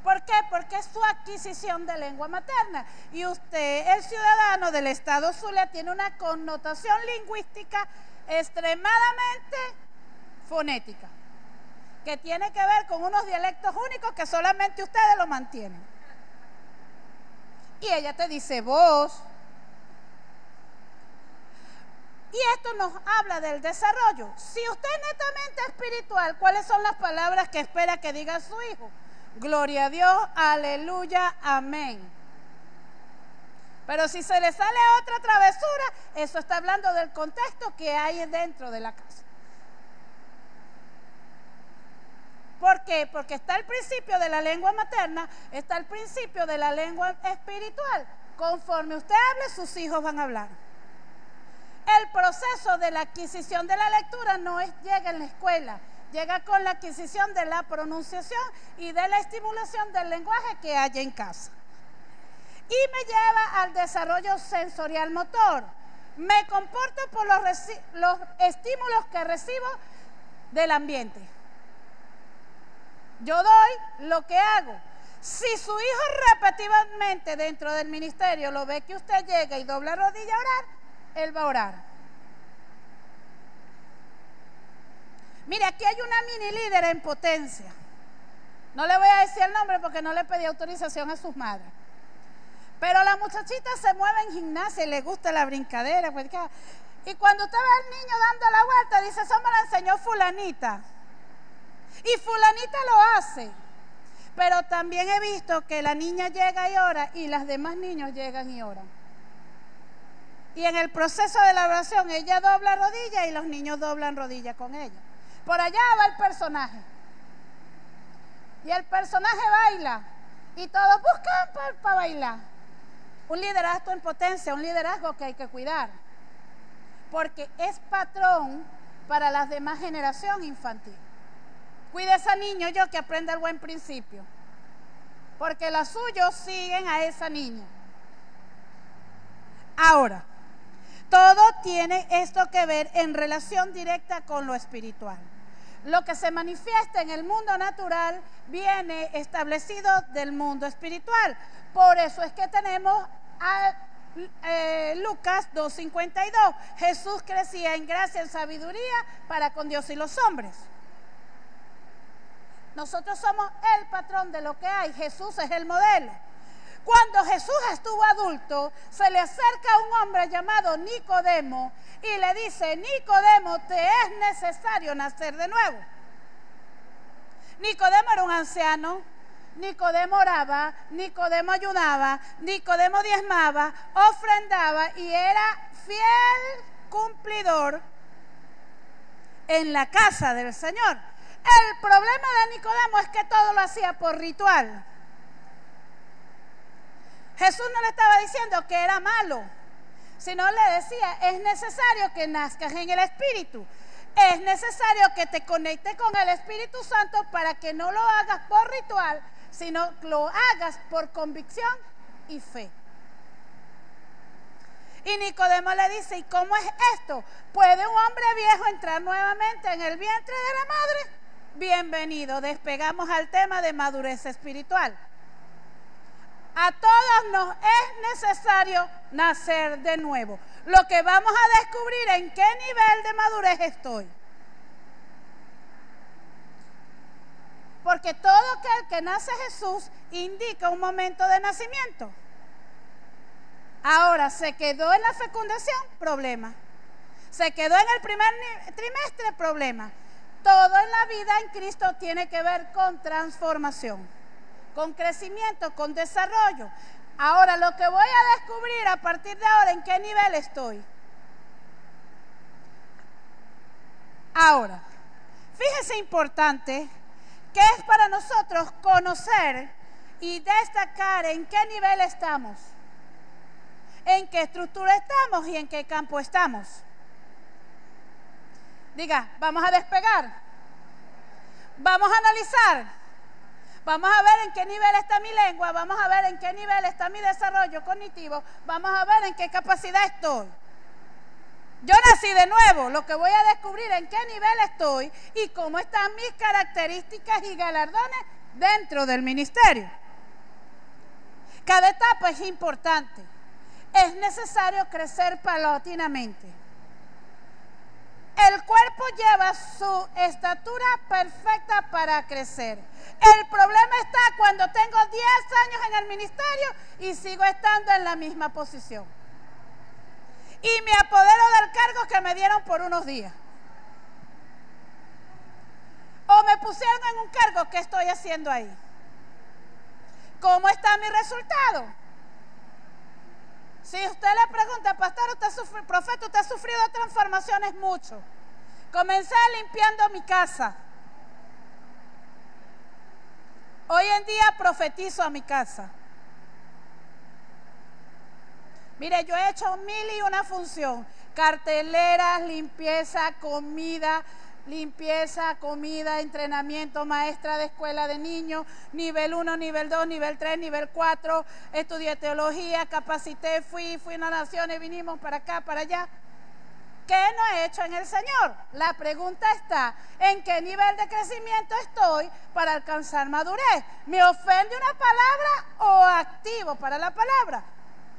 ¿Por qué? Porque es su adquisición de lengua materna. Y usted, el ciudadano del estado Zulia, tiene una connotación lingüística extremadamente fonética, que tiene que ver con unos dialectos únicos que solamente ustedes lo mantienen. Y ella te dice vos. Y esto nos habla del desarrollo. Si usted es netamente espiritual, ¿cuáles son las palabras que espera que diga su hijo? Gloria a Dios, aleluya, amén. Pero si se le sale otra travesura, eso está hablando del contexto que hay dentro de la casa. ¿Por qué? Porque está el principio de la lengua materna, está el principio de la lengua espiritual. Conforme usted hable, sus hijos van a hablar. El proceso de la adquisición de la lectura no llega en la escuela. Llega con la adquisición de la pronunciación y de la estimulación del lenguaje que hay en casa. Y me lleva al desarrollo sensorial motor. Me comporto por los estímulos que recibo del ambiente. Yo doy lo que hago. Si su hijo repetidamente dentro del ministerio lo ve que usted llega y dobla rodilla a orar, él va a orar. Mire, aquí hay una mini líder en potencia. No le voy a decir el nombre porque no le pedí autorización a sus madres. Pero la muchachita se mueve en gimnasia y le gusta la brincadera. Y cuando usted ve al niño dando la vuelta, dice, eso me lo enseñó fulanita. Y fulanita lo hace. Pero también he visto que la niña llega y ora y las demás niños llegan y oran. Y en el proceso de la oración, ella dobla rodilla y los niños doblan rodilla con ella. Por allá va el personaje. Y el personaje baila. Y todos buscan para bailar. Un liderazgo en potencia, un liderazgo que hay que cuidar. Porque es patrón para las demás generación infantil. Cuide a ese niño yo que aprenda el buen principio. Porque los suyos siguen a esa niña. Ahora, todo tiene esto que ver en relación directa con lo espiritual. Lo que se manifiesta en el mundo natural viene establecido del mundo espiritual. Por eso es que tenemos a Lucas 2:52. Jesús crecía en gracia, en sabiduría para con Dios y los hombres. Nosotros somos el patrón de lo que hay. Jesús es el modelo. Cuando Jesús estuvo adulto, se le acerca a un hombre llamado Nicodemo y le dice, Nicodemo, te es necesario nacer de nuevo. Nicodemo era un anciano, Nicodemo oraba, Nicodemo ayunaba, Nicodemo diezmaba, ofrendaba y era fiel cumplidor en la casa del Señor. El problema de Nicodemo es que todo lo hacía por ritual. Jesús no le estaba diciendo que era malo, sino le decía, es necesario que nazcas en el Espíritu. Es necesario que te conectes con el Espíritu Santo para que no lo hagas por ritual, sino lo hagas por convicción y fe. Y Nicodemo le dice, ¿y cómo es esto? ¿Puede un hombre viejo entrar nuevamente en el vientre de la madre? Bienvenido, despegamos al tema de madurez espiritual. A todos nos es necesario nacer de nuevo. Lo que vamos a descubrir en qué nivel de madurez estoy. Porque todo aquel que nace Jesús indica un momento de nacimiento. Ahora, ¿se quedó en la fecundación? Problema. ¿Se quedó en el primer trimestre? Problema. Todo en la vida en Cristo tiene que ver con transformación, con crecimiento, con desarrollo. Ahora, lo que voy a descubrir a partir de ahora, ¿en qué nivel estoy? Ahora, fíjese importante que es para nosotros conocer y destacar en qué nivel estamos, en qué estructura estamos y en qué campo estamos. Diga, vamos a despegar, vamos a analizar, vamos a ver en qué nivel está mi lengua, vamos a ver en qué nivel está mi desarrollo cognitivo, vamos a ver en qué capacidad estoy. Yo nací de nuevo, lo que voy a descubrir en qué nivel estoy y cómo están mis características y galardones dentro del ministerio. Cada etapa es importante. Es necesario crecer paulatinamente. El cuerpo lleva su estatura perfecta para crecer. El problema está cuando tengo 10 años en el ministerio y sigo estando en la misma posición. Y me apodero del cargo que me dieron por unos días. O me pusieron en un cargo que estoy haciendo ahí. ¿Cómo está mi resultado? Si usted le pregunta, pastor, profeta, usted ha sufrido transformaciones mucho. Comencé limpiando mi casa. Hoy en día profetizo a mi casa. Mire, yo he hecho 1001 función. Carteleras, limpieza, comida, entrenamiento, maestra de escuela de niños, nivel 1, nivel 2, nivel 3, nivel 4, estudié teología, capacité, fui a las naciones, vinimos para acá, para allá. ¿Qué no he hecho en el Señor? La pregunta está, ¿en qué nivel de crecimiento estoy para alcanzar madurez? ¿Me ofende una palabra o activo para la palabra?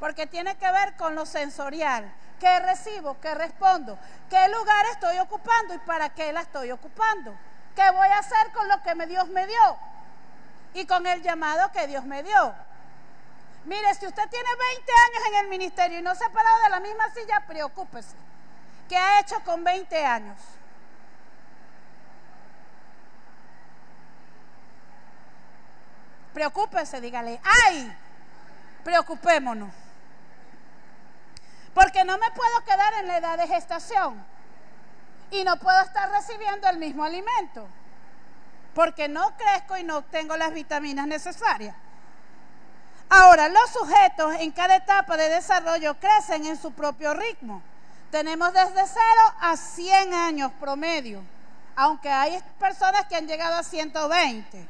Porque tiene que ver con lo sensorial. ¿Qué recibo? ¿Qué respondo? ¿Qué lugar estoy ocupando y para qué la estoy ocupando? ¿Qué voy a hacer con lo que Dios me dio? Y con el llamado que Dios me dio. Mire, si usted tiene 20 años en el ministerio y no se ha parado de la misma silla, preocúpese. ¿Qué ha hecho con 20 años? Preocúpese, dígale, ¡ay! Preocupémonos. Porque no me puedo quedar en la edad de gestación y no puedo estar recibiendo el mismo alimento porque no crezco y no obtengo las vitaminas necesarias. Ahora, los sujetos en cada etapa de desarrollo crecen en su propio ritmo. Tenemos desde 0 a 100 años promedio, aunque hay personas que han llegado a 120.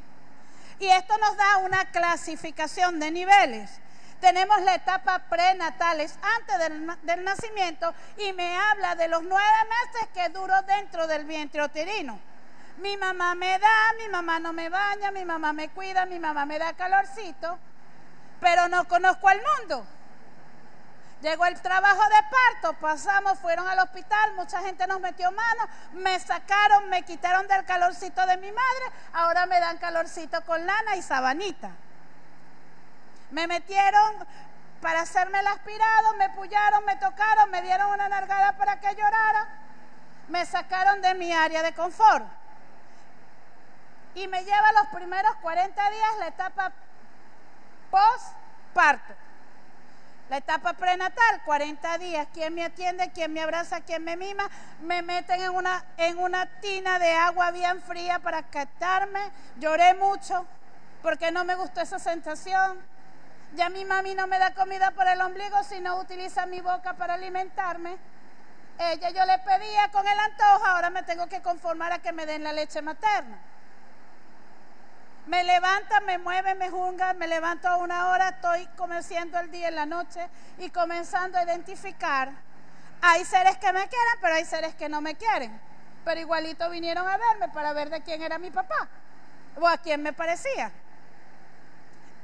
Y esto nos da una clasificación de niveles. Tenemos la etapa prenatales antes del nacimiento y me habla de los 9 meses que duro dentro del vientre uterino. Mi mamá me da, mi mamá no me baña, mi mamá me cuida, mi mamá me da calorcito, pero no conozco al mundo. Llegó el trabajo de parto, fueron al hospital, mucha gente nos metió mano, me sacaron, me quitaron del calorcito de mi madre, ahora me dan calorcito con lana y sabanita. Me metieron para hacerme el aspirado, me pullaron, me tocaron, me dieron una nalgada para que llorara, me sacaron de mi área de confort. Y me lleva los primeros 40 días la etapa post-parto. La etapa prenatal, 40 días. ¿Quién me atiende? ¿Quién me abraza? ¿Quién me mima? Me meten en una tina de agua bien fría para captarme. Lloré mucho porque no me gustó esa sensación. Ya mi mami no me da comida por el ombligo, sino utiliza mi boca para alimentarme. Ella yo le pedía con el antojo, ahora me tengo que conformar a que me den la leche materna. Me levanta, me mueve, me junga, me levanto a una hora, estoy comenzando el día en la noche y comenzando a identificar. Hay seres que me quieren, pero hay seres que no me quieren. Pero igualito vinieron a verme para ver de quién era mi papá o a quién me parecía.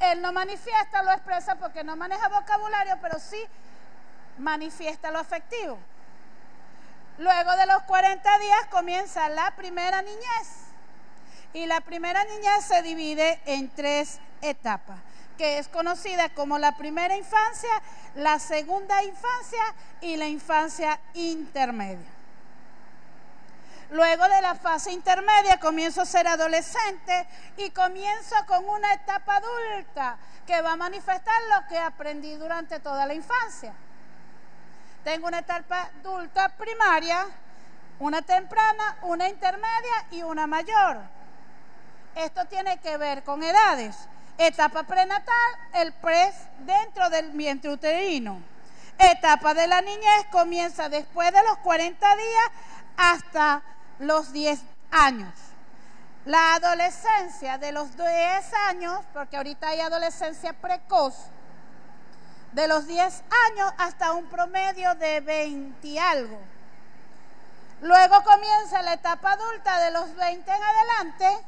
Él no manifiesta, lo expresa porque no maneja vocabulario, pero sí manifiesta lo afectivo. Luego de los 40 días comienza la primera niñez. Y la primera niñez se divide en 3 etapas, que es conocida como la primera infancia, la segunda infancia y la infancia intermedia. Luego de la fase intermedia comienzo a ser adolescente y comienzo con una etapa adulta que va a manifestar lo que aprendí durante toda la infancia. Tengo una etapa adulta primaria, una temprana, una intermedia y una mayor. Esto tiene que ver con edades. Etapa prenatal, el dentro del vientre uterino. Etapa de la niñez comienza después de los 40 días hasta los 10 años. La adolescencia de los 10 años, porque ahorita hay adolescencia precoz, de los 10 años hasta un promedio de 20 y algo. Luego comienza la etapa adulta de los 20 en adelante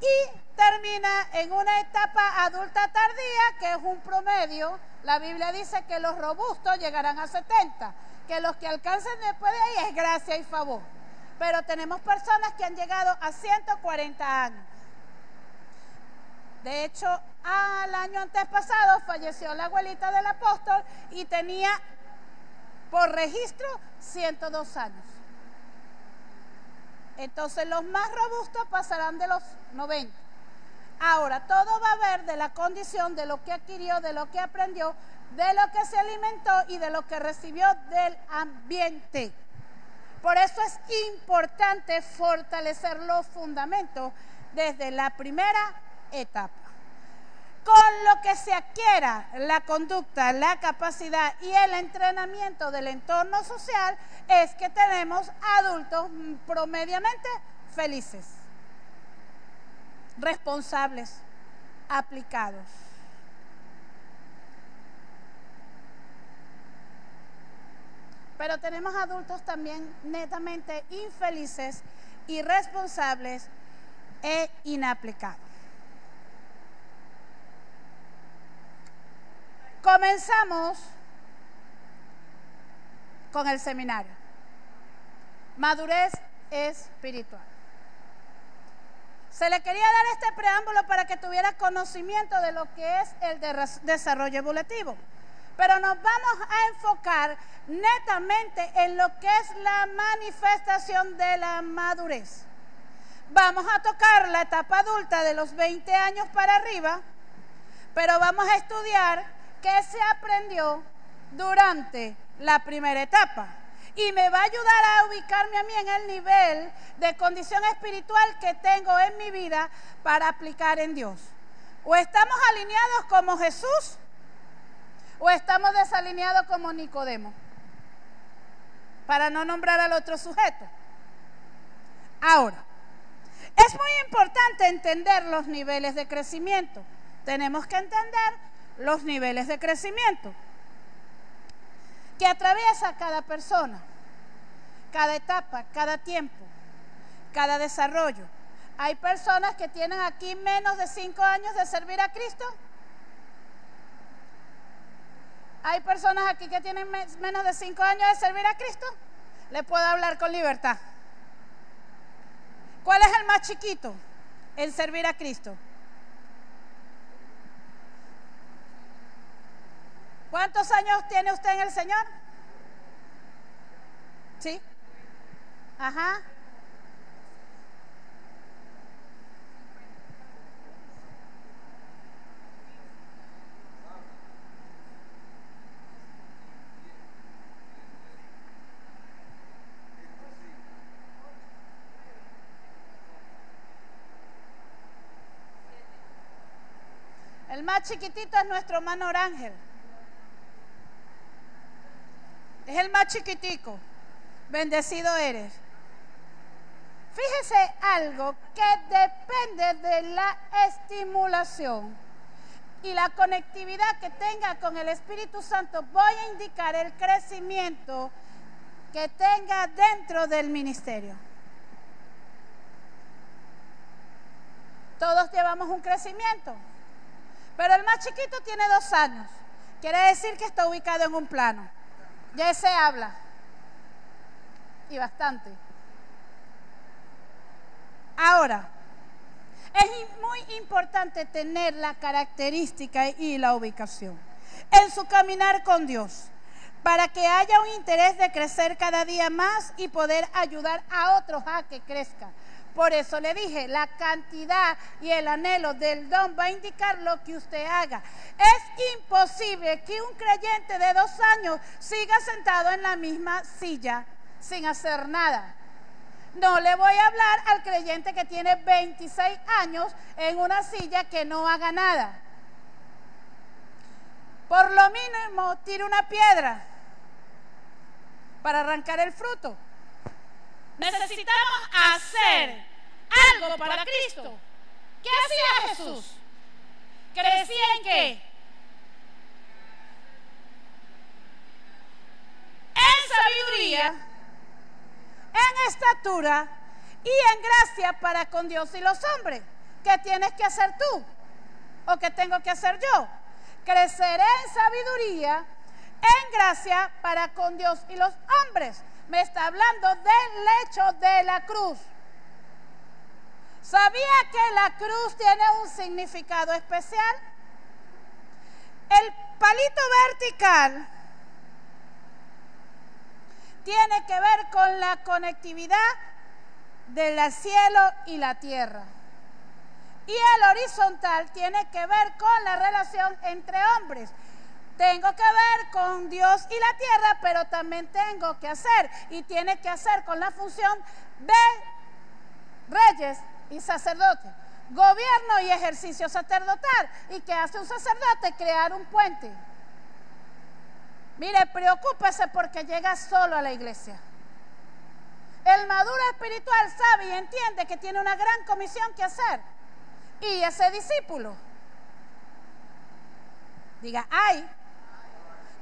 y termina en una etapa adulta tardía, que es un promedio. La Biblia dice que los robustos llegarán a 70, que los que alcancen después de ahí es gracia y favor. Pero tenemos personas que han llegado a 140 años. De hecho, al año antes pasado falleció la abuelita del apóstol y tenía por registro 102 años. Entonces los más robustos pasarán de los 90. Ahora, todo va a ver de la condición, de lo que adquirió, de lo que aprendió, de lo que se alimentó y de lo que recibió del ambiente. Por eso es importante fortalecer los fundamentos desde la primera etapa. Con lo que se adquiera la conducta, la capacidad y el entrenamiento del entorno social, es que tenemos adultos promediamente felices, responsables, aplicados. Pero tenemos adultos también netamente infelices, irresponsables e inaplicados. Comenzamos con el seminario. Madurez espiritual. Se le quería dar este preámbulo para que tuviera conocimiento de lo que es el desarrollo evolutivo. Pero nos vamos a enfocar netamente en lo que es la manifestación de la madurez. Vamos a tocar la etapa adulta de los 20 años para arriba, pero vamos a estudiar qué se aprendió durante la primera etapa. Y me va a ayudar a ubicarme a mí en el nivel de condición espiritual que tengo en mi vida para aplicar en Dios. O estamos alineados como Jesús, o estamos desalineados como Nicodemo, para no nombrar al otro sujeto. Ahora, es muy importante entender los niveles de crecimiento. Tenemos que entender los niveles de crecimiento que atraviesa cada persona, cada etapa, cada tiempo, cada desarrollo. Hay personas que tienen aquí menos de 5 años de servir a Cristo. Hay personas aquí que tienen menos de 5 años de servir a Cristo. Le puedo hablar con libertad. ¿Cuál es el más chiquito en servir a Cristo? ¿Cuántos años tiene usted en el Señor? ¿Sí? Ajá. más chiquitito es nuestro hermano Ángel. Es el más chiquitico. Bendecido eres. Fíjese algo que depende de la estimulación y la conectividad que tenga con el Espíritu Santo. Voy a indicar el crecimiento que tenga dentro del ministerio. Todos llevamos un crecimiento, pero el más chiquito tiene 2 años. Quiere decir que está ubicado en un plano. Ya se habla, y bastante. Ahora, es muy importante tener la característica y la ubicación en su caminar con Dios, para que haya un interés de crecer cada día más y poder ayudar a otros a que crezcan. Por eso le dije, la cantidad y el anhelo del don va a indicar lo que usted haga. Es imposible que un creyente de 2 años siga sentado en la misma silla sin hacer nada. No le voy a hablar al creyente que tiene 26 años en una silla que no haga nada. Por lo mínimo, tire una piedra para arrancar el fruto. Necesitamos hacer algo para Cristo. ¿Qué hacía Jesús? ¿Crecía en qué? En sabiduría, en estatura y en gracia para con Dios y los hombres. ¿Qué tienes que hacer tú? ¿O qué tengo que hacer yo? Creceré en sabiduría, en gracia para con Dios y los hombres. Me está hablando del hecho de la cruz. ¿Sabía que la cruz tiene un significado especial? El palito vertical tiene que ver con la conectividad del cielo y la tierra. Y el horizontal tiene que ver con la relación entre hombres. Tengo que ver con Dios y la tierra, pero también tengo que hacer, y tiene que hacer con la función de reyes y sacerdotes, gobierno y ejercicio sacerdotal. ¿Y qué hace un sacerdote? Crear un puente. Mire, preocúpese porque llega solo a la iglesia. El maduro espiritual sabe y entiende que tiene una gran comisión que hacer. Y ese discípulo diga, ay,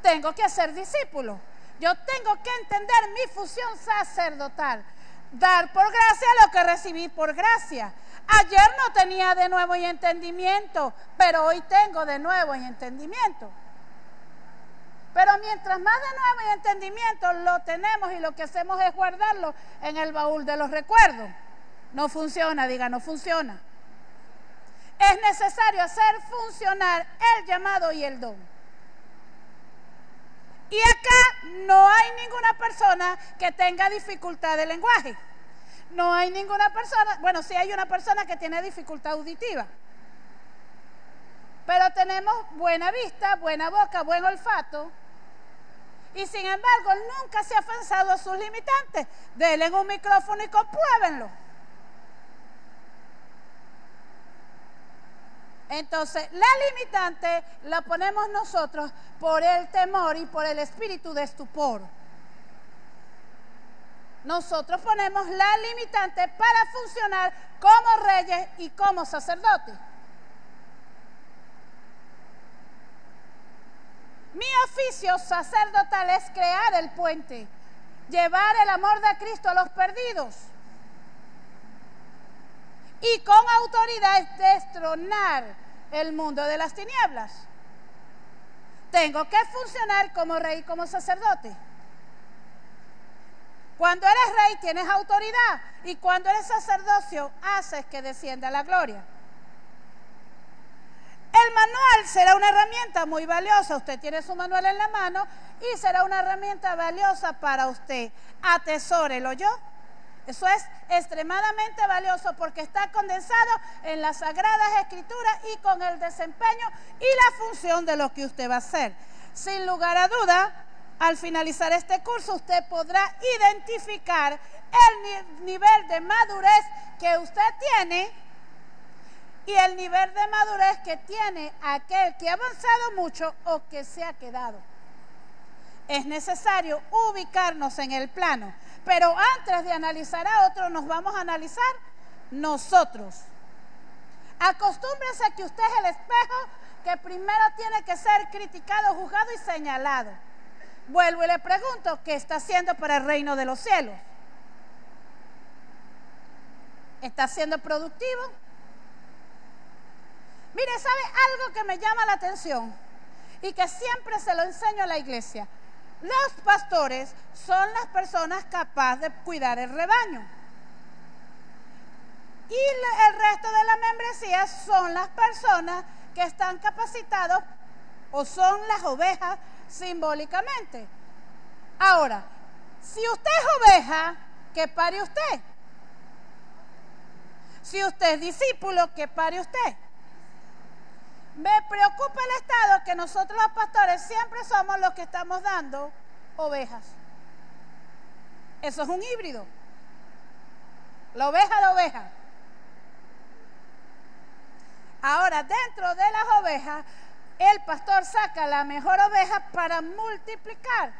tengo que ser discípulo. Yo tengo que entender mi función sacerdotal. Dar por gracia lo que recibí por gracia. Ayer no tenía de nuevo y entendimiento, pero hoy tengo de nuevo y entendimiento. Pero mientras más de nuevo y entendimiento lo tenemos, y lo que hacemos es guardarlo en el baúl de los recuerdos. No funciona, diga, no funciona. Es necesario hacer funcionar el llamado y el don. Y acá no hay ninguna persona que tenga dificultad de lenguaje. No hay ninguna persona, bueno, sí hay una persona que tiene dificultad auditiva. Pero tenemos buena vista, buena boca, buen olfato. Y sin embargo, nunca se ha avanzado a sus limitantes. Denle un micrófono y compruébenlo. Entonces, la limitante la ponemos nosotros por el temor y por el espíritu de estupor. Nosotros ponemos la limitante para funcionar como reyes y como sacerdotes. Mi oficio sacerdotal es crear el puente, llevar el amor de Cristo a los perdidos. Y con autoridad es destronar el mundo de las tinieblas. Tengo que funcionar como rey y como sacerdote. Cuando eres rey tienes autoridad, y cuando eres sacerdocio haces que descienda la gloria. El manual será una herramienta muy valiosa. Usted tiene su manual en la mano y será una herramienta valiosa para usted. Atesórelo yo. Eso es extremadamente valioso porque está condensado en las Sagradas Escrituras y con el desempeño y la función de lo que usted va a hacer. Sin lugar a duda, al finalizar este curso usted podrá identificar el nivel de madurez que usted tiene y el nivel de madurez que tiene aquel que ha avanzado mucho o que se ha quedado. Es necesario ubicarnos en el plano, pero antes de analizar a otro, nos vamos a analizar nosotros. Acostúmbrese a que usted es el espejo que primero tiene que ser criticado, juzgado y señalado. Vuelvo y le pregunto, ¿qué está haciendo para el reino de los cielos? ¿Está siendo productivo? Mire, ¿sabe algo que me llama la atención? Y que siempre se lo enseño a la iglesia. Los pastores son las personas capaces de cuidar el rebaño. Y el resto de la membresía son las personas que están capacitados o son las ovejas simbólicamente. Ahora, si usted es oveja, ¿qué pare usted? Si usted es discípulo, ¿qué pare usted? Me preocupa el estado que nosotros los pastores siempre somos los que estamos dando ovejas. Eso es un híbrido. La oveja de oveja. Ahora, dentro de las ovejas, el pastor saca la mejor oveja para multiplicar.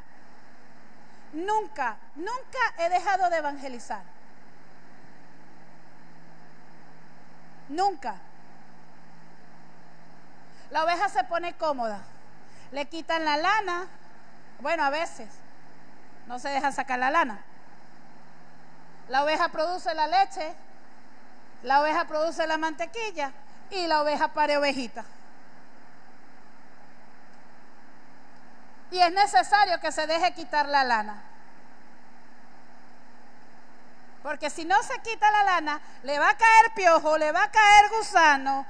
Nunca he dejado de evangelizar. Nunca. La oveja se pone cómoda. Le quitan la lana. Bueno, a veces no se deja sacar la lana. La oveja produce la leche. La oveja produce la mantequilla. Y la oveja pare ovejita. Y es necesario que se deje quitar la lana. Porque si no se quita la lana, le va a caer piojo, le va a caer gusano,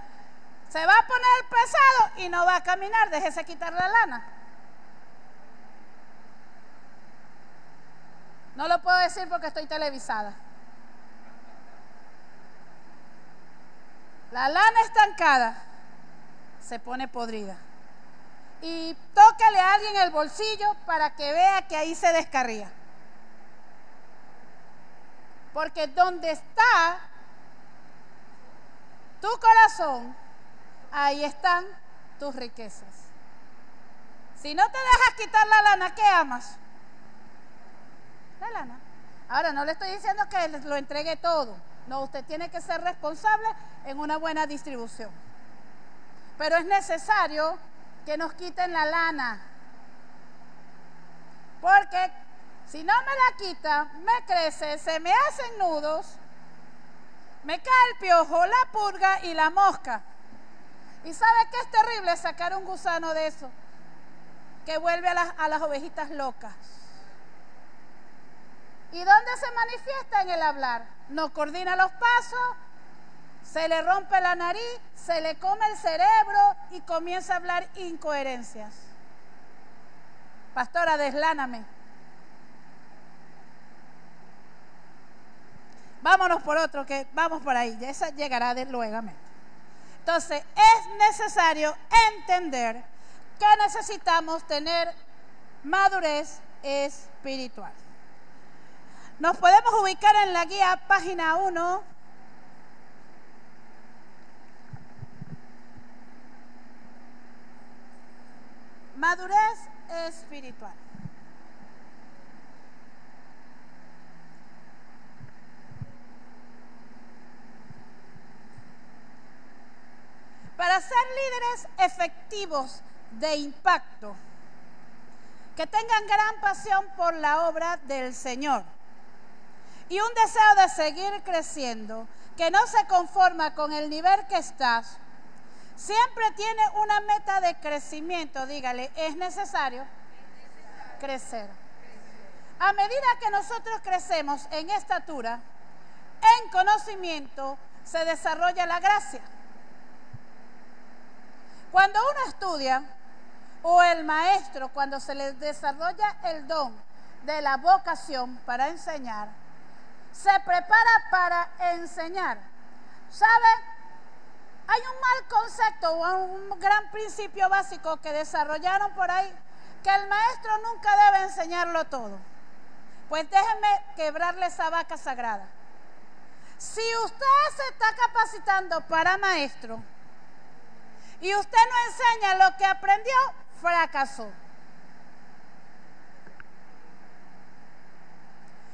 se va a poner pesado y no va a caminar. Déjese quitar la lana. No lo puedo decir porque estoy televisada. La lana estancada se pone podrida. Y tócale a alguien el bolsillo para que vea que ahí se descarría. Porque donde está tu corazón, ahí están tus riquezas. Si no te dejas quitar la lana, ¿qué amas? La lana. Ahora, no le estoy diciendo que lo entregue todo. No, usted tiene que ser responsable en una buena distribución. Pero es necesario que nos quiten la lana. Porque si no me la quita, me crece, se me hacen nudos, me cae el piojo, la purga y la mosca. ¿Y sabe qué es terrible? Sacar un gusano de eso, que vuelve a las ovejitas locas. ¿Y dónde se manifiesta? En el hablar. No coordina los pasos, se le rompe la nariz, se le come el cerebro y comienza a hablar incoherencias. Pastora, desláname. Vámonos por otro, que vamos por ahí, esa llegará luego. Entonces, es necesario entender que necesitamos tener madurez espiritual. Nos podemos ubicar en la guía página 1. Madurez espiritual. Para ser líderes efectivos de impacto, que tengan gran pasión por la obra del Señor y un deseo de seguir creciendo, que no se conforma con el nivel que estás, siempre tiene una meta de crecimiento. Dígale, es necesario crecer. A medida que nosotros crecemos en estatura, en conocimiento, se desarrolla la gracia. Cuando uno estudia, o el maestro, cuando se le desarrolla el don de la vocación para enseñar, se prepara para enseñar. ¿Sabe? Hay un mal concepto o un gran principio básico que desarrollaron por ahí, que el maestro nunca debe enseñarlo todo. Pues déjenme quebrarle esa vaca sagrada. Si usted se está capacitando para maestro y usted no enseña lo que aprendió, fracasó.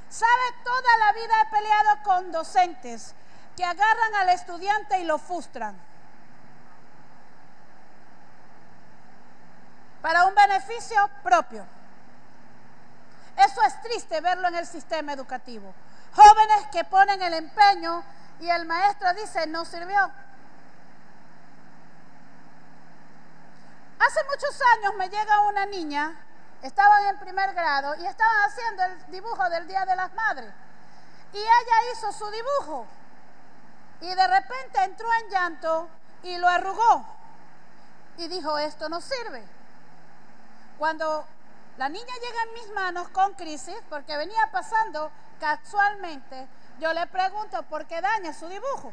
¿Sabe? Toda la vida he peleado con docentes que agarran al estudiante y lo frustran para un beneficio propio. Eso es triste verlo en el sistema educativo. Jóvenes que ponen el empeño y el maestro dice, no sirvió. Hace muchos años me llega una niña, estaban en primer grado y estaban haciendo el dibujo del Día de las Madres. Y ella hizo su dibujo y de repente entró en llanto y lo arrugó. Y dijo, esto no sirve. Cuando la niña llega en mis manos con crisis, porque venía pasando casualmente, yo le pregunto por qué daña su dibujo.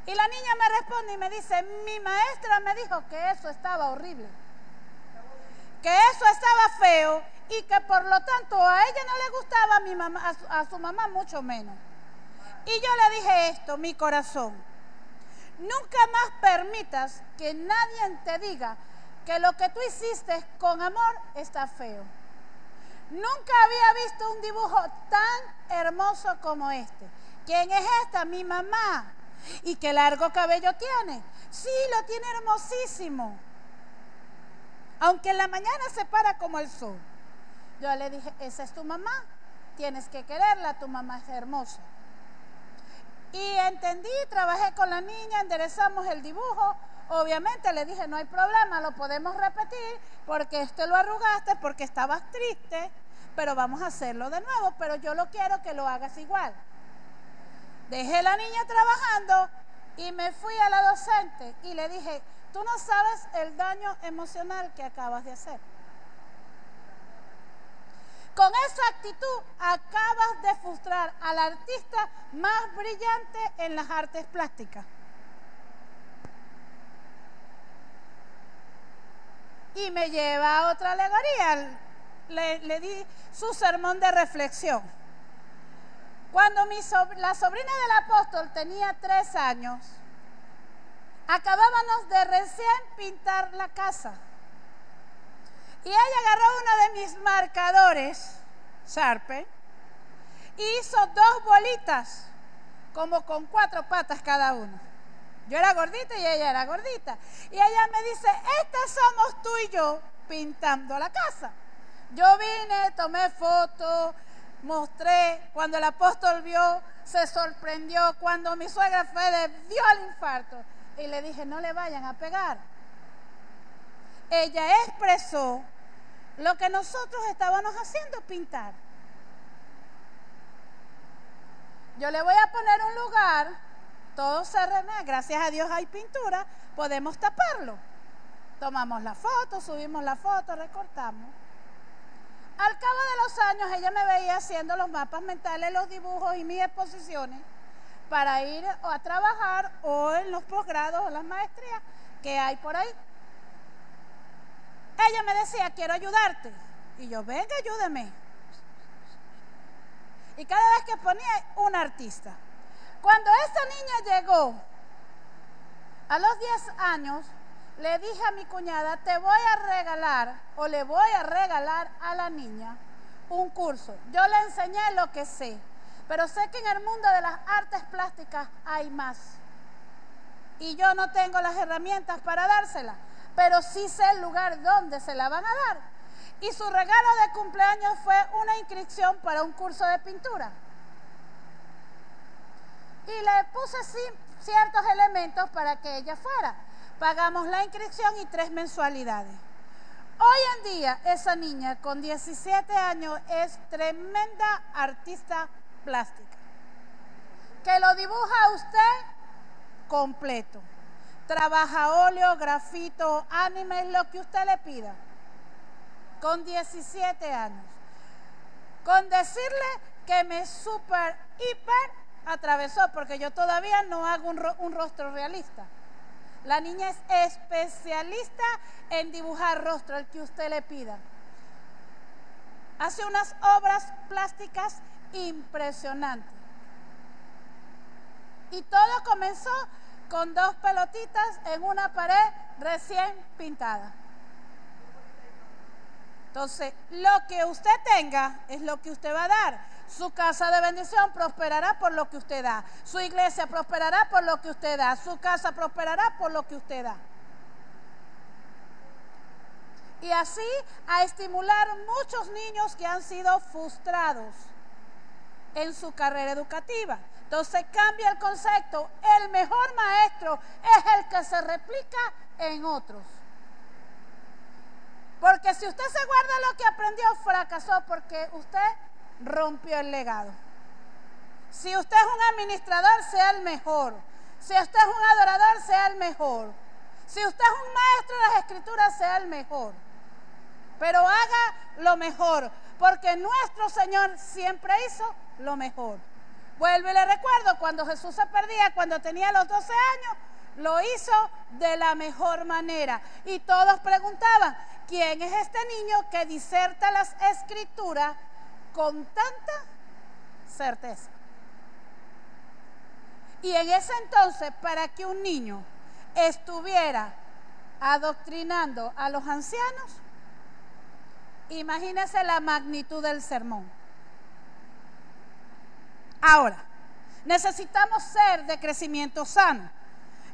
Y la niña me responde y me dice, mi maestra me dijo que eso estaba horrible, que eso estaba feo y que por lo tanto a ella no le gustaba, a mi mamá, a su mamá mucho menos. Y yo le dije esto, mi corazón, nunca más permitas que nadie te diga que lo que tú hiciste con amor está feo. Nunca había visto un dibujo tan hermoso como este. ¿Quién es esta? Mi mamá. ¿Y qué largo cabello tiene? Sí, lo tiene hermosísimo. Aunque en la mañana se para como el sol. Yo le dije, esa es tu mamá. Tienes que quererla, tu mamá es hermosa. Y entendí, trabajé con la niña, enderezamos el dibujo. Obviamente le dije, no hay problema, lo podemos repetir porque lo arrugaste, porque estabas triste, pero vamos a hacerlo de nuevo, pero yo lo quiero que lo hagas igual. Dejé a la niña trabajando y me fui a la docente y le dije, tú no sabes el daño emocional que acabas de hacer. Con esa actitud acabas de frustrar al artista más brillante en las artes plásticas. Y me lleva a otra alegoría, le di su sermón de reflexión. Cuando la sobrina del apóstol tenía 3 años, acabábamos de recién pintar la casa. Y ella agarró uno de mis marcadores, Sharpen, y hizo 2 bolitas, como con 4 patas cada uno. Yo era gordita y ella era gordita. Y ella me dice, estas somos tú y yo pintando la casa. Yo vine, tomé fotos, mostré. Cuando el apóstol vio, se sorprendió. Cuando mi suegra fue, le dio el infarto. Y le dije, no le vayan a pegar. Ella expresó lo que nosotros estábamos haciendo, pintar. Yo le voy a poner un lugar. Todo se remea, gracias a Dios hay pintura, podemos taparlo. Tomamos la foto, subimos la foto, recortamos. Al cabo de los años ella me veía haciendo los mapas mentales, los dibujos y mis exposiciones para ir a trabajar o en los posgrados o las maestrías que hay por ahí. Ella me decía, quiero ayudarte. Y yo, venga, ayúdeme. Y cada vez que ponía un artista. Cuando esta niña llegó a los 10 años, le dije a mi cuñada, te voy a regalar o le voy a regalar a la niña un curso. Yo le enseñé lo que sé, pero sé que en el mundo de las artes plásticas hay más. Y yo no tengo las herramientas para dársela, pero sí sé el lugar donde se la van a dar. Y su regalo de cumpleaños fue una inscripción para un curso de pintura. Y le puse ciertos elementos para que ella fuera. Pagamos la inscripción y 3 mensualidades. Hoy en día, esa niña con 17 años es tremenda artista plástica. Que lo dibuja usted completo. Trabaja óleo, grafito, anime, lo que usted le pida. Con 17 años. Con decirle que me super, hiper atravesó, porque yo todavía no hago un rostro realista. La niña es especialista en dibujar rostro, el que usted le pida. Hace unas obras plásticas impresionantes. Y todo comenzó con 2 pelotitas en una pared recién pintada. Entonces, lo que usted tenga es lo que usted va a dar. Su casa de bendición prosperará por lo que usted da. Su iglesia prosperará por lo que usted da. Su casa prosperará por lo que usted da. Y así a estimular muchos niños que han sido frustrados en su carrera educativa. Entonces cambia el concepto. El mejor maestro es el que se replica en otros. Porque si usted se guarda lo que aprendió, fracasó porque usted rompió el legado. Si usted es un administrador, sea el mejor. Si usted es un adorador, sea el mejor. Si usted es un maestro de las escrituras, sea el mejor. Pero haga lo mejor, porque nuestro Señor siempre hizo lo mejor. Vuelvo y le recuerdo, cuando Jesús se perdía, cuando tenía los 12 años, lo hizo de la mejor manera. Y todos preguntaban, ¿quién es este niño que diserta las escrituras con tanta certeza? Y en ese entonces, para que un niño estuviera adoctrinando a los ancianos, imagínese la magnitud del sermón. Ahora, necesitamos ser de crecimiento sano.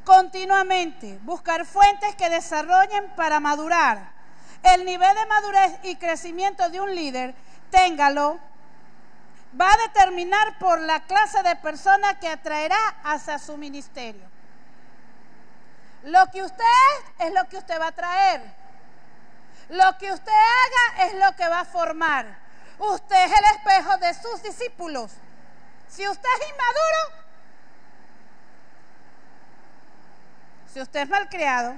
Continuamente buscar fuentes que desarrollen para madurar. El nivel de madurez y crecimiento de un líder, téngalo, va a determinar por la clase de persona que atraerá hacia su ministerio. Lo que usted es lo que usted va a traer. Lo que usted haga es lo que va a formar. Usted es el espejo de sus discípulos. Si usted es inmaduro, si usted es malcriado,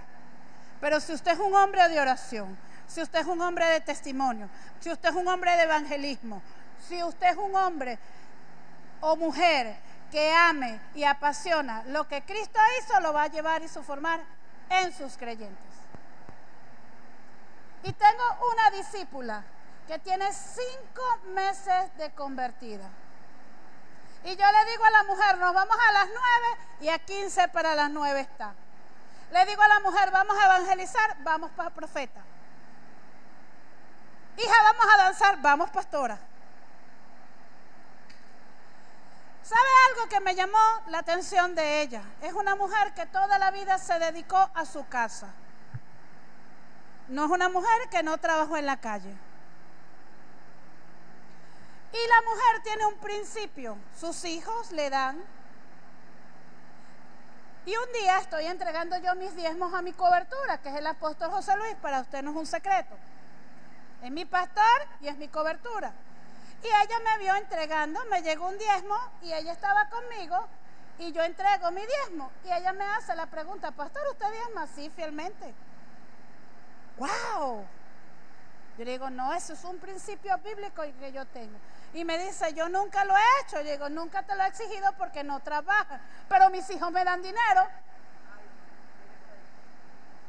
pero si usted es un hombre de oración, si usted es un hombre de testimonio, si usted es un hombre de evangelismo, si usted es un hombre o mujer que ame y apasiona lo que Cristo hizo, lo va a llevar y formar en sus creyentes. Y tengo una discípula que tiene 5 meses de convertida. Y yo le digo a la mujer, nos vamos a las 9 y a 15 para las 9 está. Le digo a la mujer, vamos a evangelizar, vamos para profeta. Hija, vamos a danzar, vamos pastora. ¿Sabe algo que me llamó la atención de ella? Es una mujer que toda la vida se dedicó a su casa. No es una mujer que no trabajó en la calle. Y la mujer tiene un principio. Sus hijos le dan. Y un día estoy entregando yo mis diezmos a mi cobertura, que es el apóstol José Luis, para usted no es un secreto. Es mi pastor y es mi cobertura. Y ella me vio entregando, me llegó un diezmo y ella estaba conmigo y yo entrego mi diezmo. Y ella me hace la pregunta, pastor, ¿usted diezma? Sí, fielmente. ¡Wow! Yo le digo, no, eso es un principio bíblico que yo tengo. Y me dice, yo nunca lo he hecho. Yo digo, nunca te lo he exigido porque no trabajas. Pero mis hijos me dan dinero.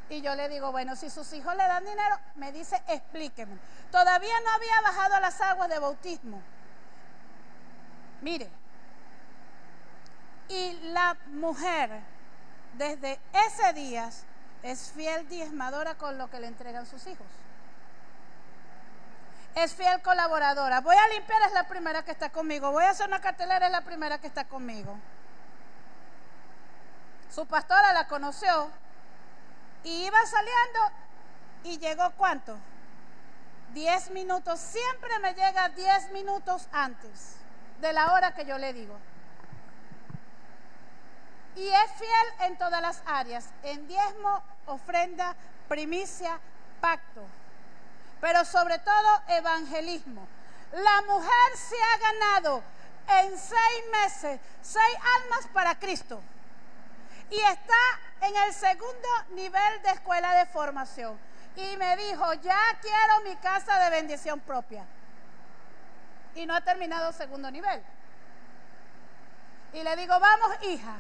Y yo le digo, bueno, si sus hijos le dan dinero, me dice, explíqueme. Todavía no había bajado a las aguas de bautismo. Mire, y la mujer, desde ese día, es fiel diezmadora con lo que le entregan sus hijos. Es fiel colaboradora. Voy a limpiar, es la primera que está conmigo. Voy a hacer una cartelera, es la primera que está conmigo. Su pastora la conoció y iba saliendo y llegó ¿cuánto? 10 minutos. Siempre me llega 10 minutos antes de la hora que yo le digo. Y es fiel en todas las áreas, en diezmo, ofrenda, primicia, pacto, pero sobre todo evangelismo. La mujer se ha ganado en 6 meses 6 almas para Cristo y está en el segundo nivel de escuela de formación. Y me dijo, ya quiero mi casa de bendición propia. Y no ha terminado segundo nivel. Y le digo, vamos, hija.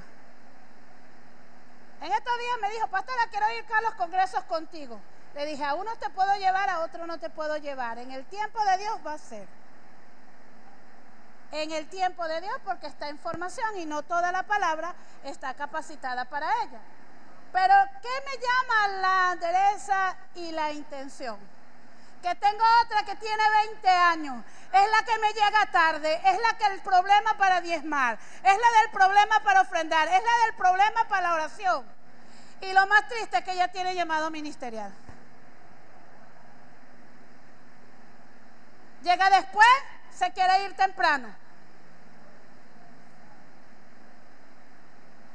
En estos días me dijo, pastora, quiero ir a los congresos contigo. Le dije, a uno te puedo llevar, a otro no te puedo llevar. En el tiempo de Dios va a ser. en el tiempo de Dios porque está en formación y no toda la palabra está capacitada para ella. Pero ¿qué me llama la entereza y la intención? Que tengo otra que tiene 20 años, es la que me llega tarde, es la que el problema para diezmar, es la del problema para ofrendar, es la del problema para la oración. Y lo más triste es que ella tiene llamado ministerial. Llega después, se quiere ir temprano.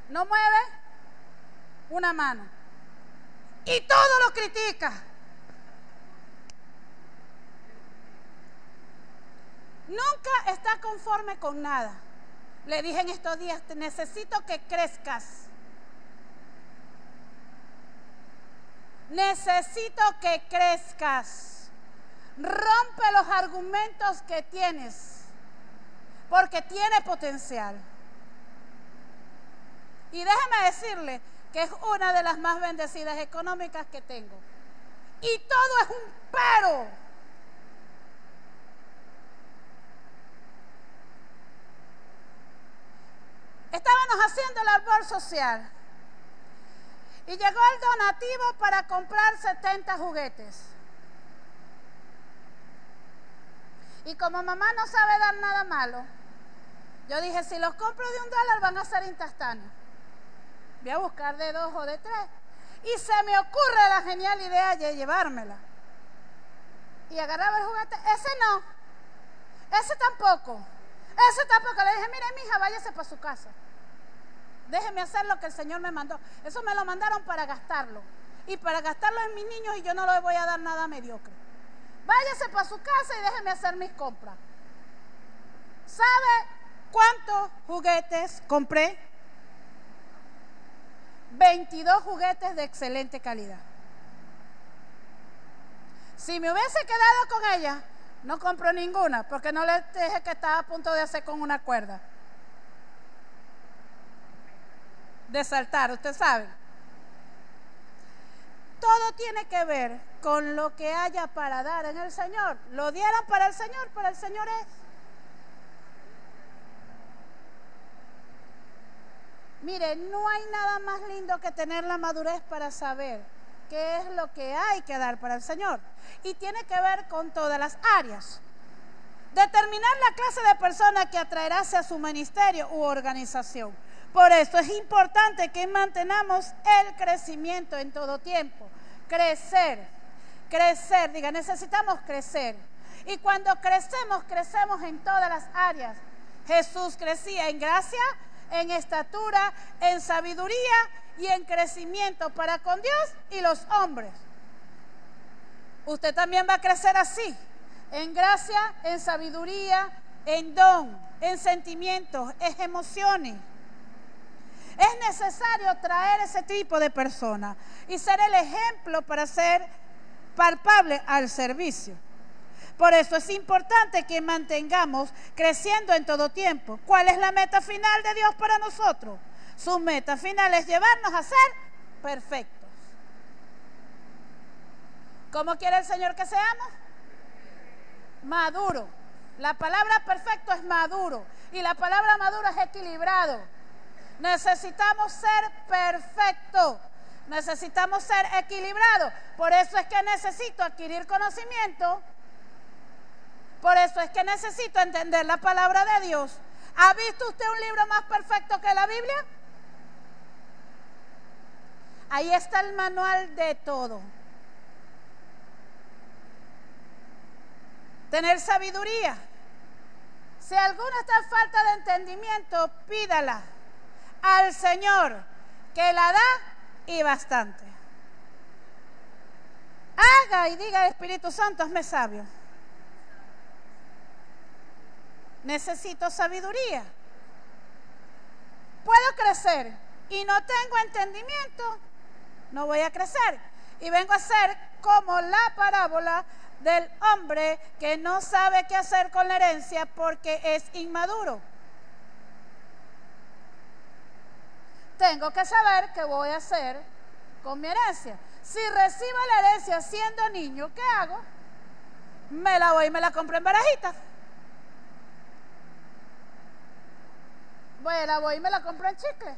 No mueve una mano. Y todo lo critica. Nunca está conforme con nada. Le dije en estos días, necesito que crezcas. Necesito que crezcas. Rompe los argumentos que tienes, porque tiene potencial. Y déjeme decirle que es una de las más bendecidas económicas que tengo. Y todo es un pero. Estábamos haciendo el árbol social y llegó el donativo para comprar 70 juguetes. Y como mamá no sabe dar nada malo, yo dije, si los compro de $1 van a ser instantáneos. Voy a buscar de 2 o de 3. Y se me ocurre la genial idea de llevármela. Y agarraba el juguete, ese no, ese tampoco. Le dije, mire, mija, váyase para su casa. Déjeme hacer lo que el Señor me mandó. Eso me lo mandaron para gastarlo. Y para gastarlo en mis niños, y yo no le voy a dar nada mediocre. Váyase para su casa y déjeme hacer mis compras. ¿Sabe cuántos juguetes compré? 22 juguetes de excelente calidad. Si me hubiese quedado con ella, no compro ninguna, porque no le dije que estaba a punto de hacer con una cuerda. De saltar, usted sabe. Todo tiene que ver con lo que haya para dar en el Señor. Lo dieron para el Señor es. Mire, no hay nada más lindo que tener la madurez para saber qué es lo que hay que dar para el Señor. Y tiene que ver con todas las áreas. Determinar la clase de persona que atraerá hacia su ministerio u organización. Por eso es importante que mantengamos el crecimiento en todo tiempo. Crecer, diga, necesitamos crecer. Y cuando crecemos, crecemos en todas las áreas. Jesús crecía en gracia, en estatura, en sabiduría y en crecimiento para con Dios y los hombres. Usted también va a crecer así, en gracia, en sabiduría, en don, en sentimientos, en emociones. Es necesario traer ese tipo de personas y ser el ejemplo para ser palpable al servicio. Por eso es importante que mantengamos creciendo en todo tiempo. ¿Cuál es la meta final de Dios para nosotros? Su meta final es llevarnos a ser perfectos. ¿Cómo quiere el Señor que seamos? Maduro. La palabra perfecto es maduro y la palabra maduro es equilibrado. Necesitamos ser perfectos, necesitamos ser equilibrados. Por eso es que necesito adquirir conocimiento, por eso es que necesito entender la palabra de Dios. ¿Ha visto usted un libro más perfecto que la Biblia? Ahí está el manual de todo. Tener sabiduría. Si alguno está en falta de entendimiento, pídala al Señor, que la da y bastante. Haga y diga, Espíritu Santo, hazme sabio. Necesito sabiduría. Puedo crecer y no tengo entendimiento, no voy a crecer. Y vengo a ser como la parábola del hombre que no sabe qué hacer con la herencia porque es inmaduro. Tengo que saber qué voy a hacer con mi herencia. Si recibo la herencia siendo niño, ¿qué hago? Me la voy y me la compro en barajitas. Me la voy y me la compro en chicle.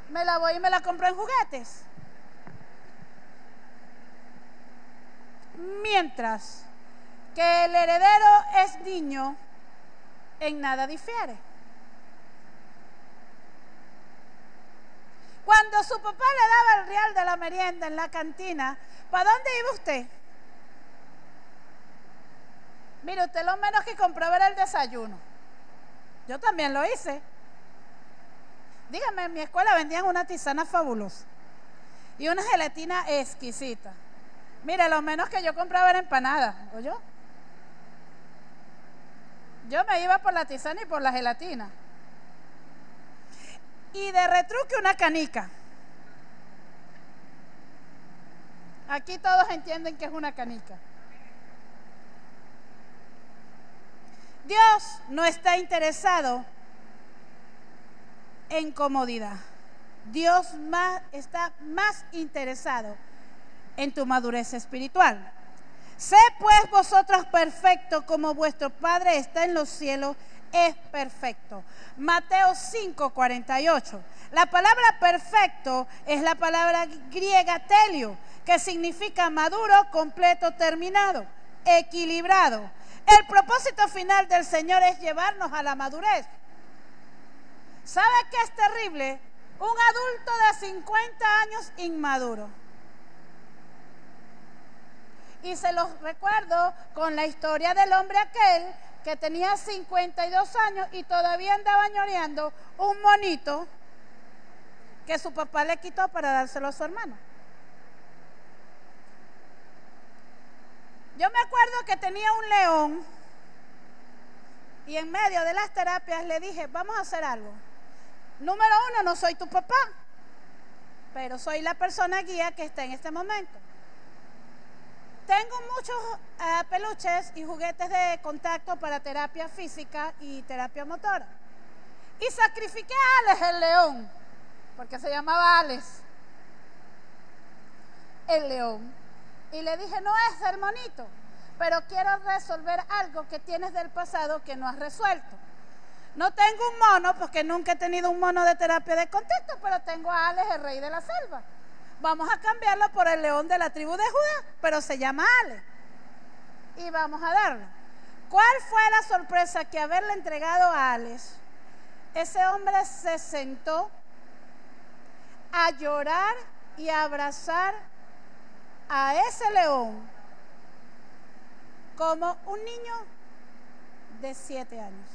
Me la voy y me la compro en juguetes. Mientras que el heredero es niño, en nada difiere. Cuando su papá le daba el real de la merienda en la cantina, ¿para dónde iba usted? Mire, usted lo menos que compraba era el desayuno. Yo también lo hice. Dígame, en mi escuela vendían una tisana fabulosa y una gelatina exquisita. Mire, lo menos que yo compraba era empanada, ¿oyó? Yo me iba por la tisana y por la gelatina. Y de retruque una canica. Aquí todos entienden que es una canica. Dios no está interesado en comodidad. Dios está más interesado en tu madurez espiritual. Sé pues vosotros perfectos como vuestro Padre está en los cielos, es perfecto. Mateo 5:48. La palabra perfecto es la palabra griega telio, que significa maduro, completo, terminado, equilibrado. El propósito final del Señor es llevarnos a la madurez. ¿Sabe qué es terrible? Un adulto de 50 años inmaduro. Y se los recuerdo con la historia del hombre aquel que tenía 52 años y todavía andaba ñoreando un monito que su papá le quitó para dárselo a su hermano. Yo me acuerdo que tenía un león y en medio de las terapias le dije, vamos a hacer algo. Número uno, no soy tu papá, pero soy la persona guía que está en este momento. Tengo muchos peluches y juguetes de contacto para terapia física y terapia motora. Y sacrifiqué a Alex, el león, porque se llamaba Alex, el león. Y le dije, no es el monito, pero quiero resolver algo que tienes del pasado que no has resuelto. No tengo un mono, porque nunca he tenido un mono de terapia de contacto, pero tengo a Alex, el rey de la selva. Vamos a cambiarlo por el león de la tribu de Judá, pero se llama Alex. Y vamos a darle. ¿Cuál fue la sorpresa? Que haberle entregado a Alex, ese hombre se sentó a llorar y a abrazar a ese león como un niño de 7 años.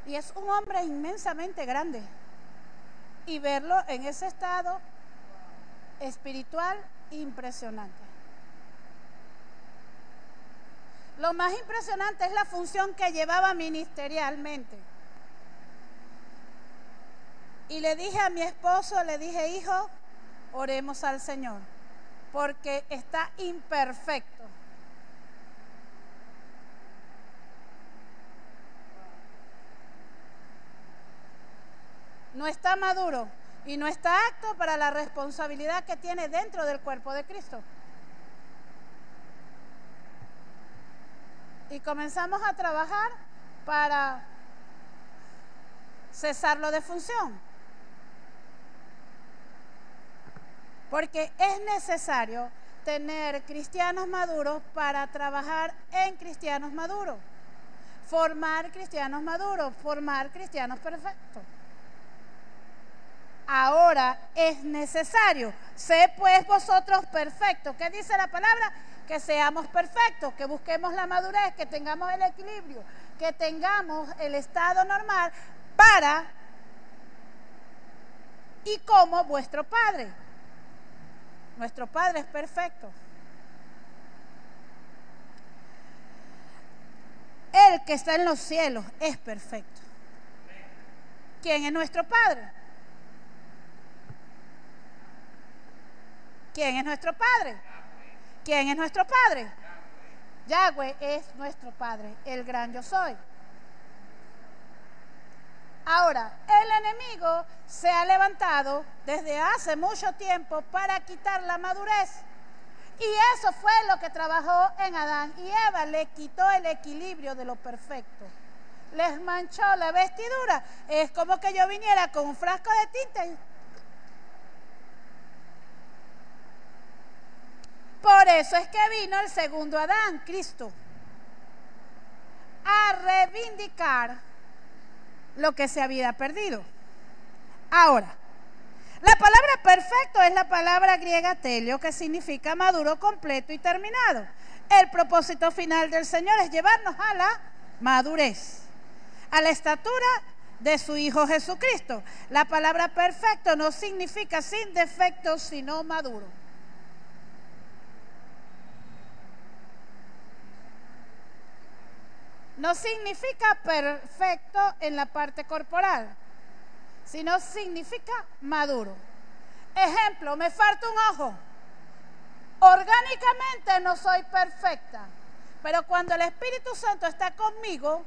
Y es un hombre inmensamente grande. Y verlo en ese estado espiritual impresionante. Lo más impresionante es la función que llevaba ministerialmente. Y le dije a mi esposo, le dije, hijo, oremos al Señor, porque está imperfecto. No está maduro y no está apto para la responsabilidad que tiene dentro del cuerpo de Cristo. Y comenzamos a trabajar para cesarlo de función. Porque es necesario tener cristianos maduros para trabajar en cristianos maduros. Formar cristianos maduros, formar cristianos perfectos. Ahora es necesario. Sé pues vosotros perfectos. ¿Qué dice la palabra? Que seamos perfectos, que busquemos la madurez, que tengamos el equilibrio, que tengamos el estado normal para y como vuestro Padre. Nuestro Padre es perfecto. El que está en los cielos es perfecto. ¿Quién es nuestro Padre? ¿Quién es nuestro Padre? ¿Quién es nuestro Padre? Yahweh es nuestro Padre, el gran yo soy. Ahora, el enemigo se ha levantado desde hace mucho tiempo para quitar la madurez. Y eso fue lo que trabajó en Adán y Eva, le quitó el equilibrio de lo perfecto. Les manchó la vestidura. Es como que yo viniera con un frasco de tinta y... Por eso es que vino el segundo Adán, Cristo, a reivindicar lo que se había perdido. Ahora, la palabra perfecto es la palabra griega telio, que significa maduro, completo y terminado. El propósito final del Señor es llevarnos a la madurez, a la estatura de su Hijo Jesucristo. La palabra perfecto no significa sin defectos, sino maduro. No significa perfecto en la parte corporal, sino significa maduro. Ejemplo, me falta un ojo. Orgánicamente no soy perfecta, pero cuando el Espíritu Santo está conmigo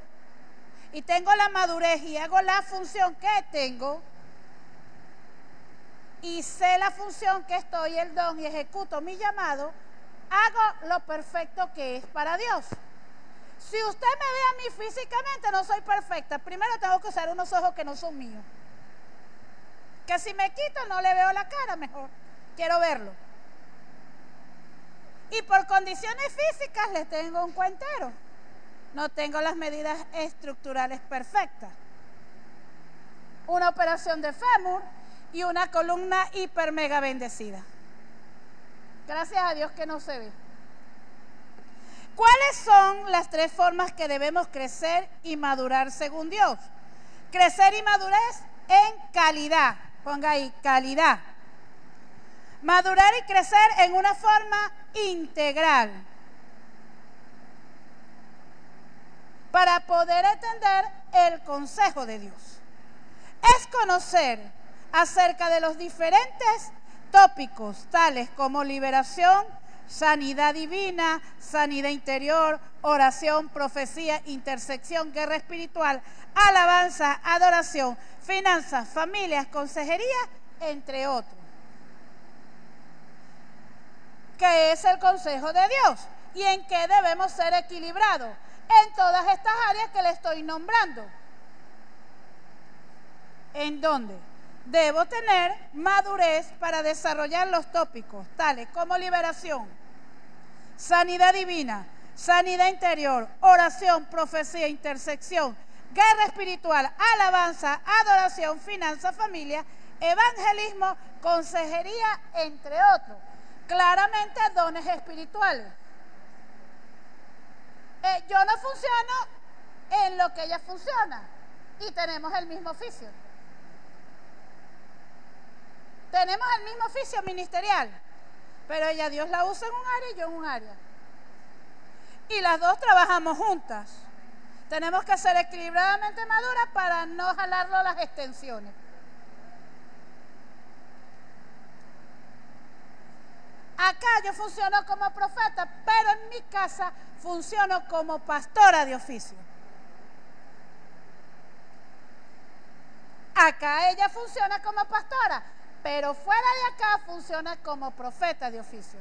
y tengo la madurez y hago la función que tengo y sé la función que estoy, el don, y ejecuto mi llamado, hago lo perfecto que es para Dios. Si usted me ve a mí físicamente, no soy perfecta. Primero tengo que usar unos ojos que no son míos. Que si me quito no le veo la cara mejor. Quiero verlo. Y por condiciones físicas le tengo un cuentero. No tengo las medidas estructurales perfectas. Una operación de fémur y una columna hiper mega bendecida. Gracias a Dios que no se ve. ¿Cuáles son las 3 formas que debemos crecer y madurar según Dios? Crecer y madurez en calidad. Ponga ahí, calidad. Madurar y crecer en una forma integral. Para poder entender el consejo de Dios. Es conocer acerca de los diferentes tópicos, tales como liberación, sanidad divina, sanidad interior, oración, profecía, intersección, guerra espiritual, alabanza, adoración, finanzas, familias, consejería, entre otros. ¿Qué es el consejo de Dios? ¿Y en qué debemos ser equilibrados? En todas estas áreas que le estoy nombrando. ¿En dónde? Debo tener madurez para desarrollar los tópicos, tales como liberación, sanidad divina, sanidad interior, oración, profecía, intersección, guerra espiritual, alabanza, adoración, finanzas, familia, evangelismo, consejería, entre otros. Claramente dones espirituales. Yo no funciono en lo que ella funciona y tenemos el mismo oficio. Tenemos el mismo oficio ministerial, pero ella Dios la usa en un área y yo en un área. Y las dos trabajamos juntas. Tenemos que ser equilibradamente maduras para no jalarlo las extensiones. Acá yo funciono como profeta, pero en mi casa funciono como pastora de oficio. Acá ella funciona como pastora, pero fuera de acá funciona como profeta de oficio.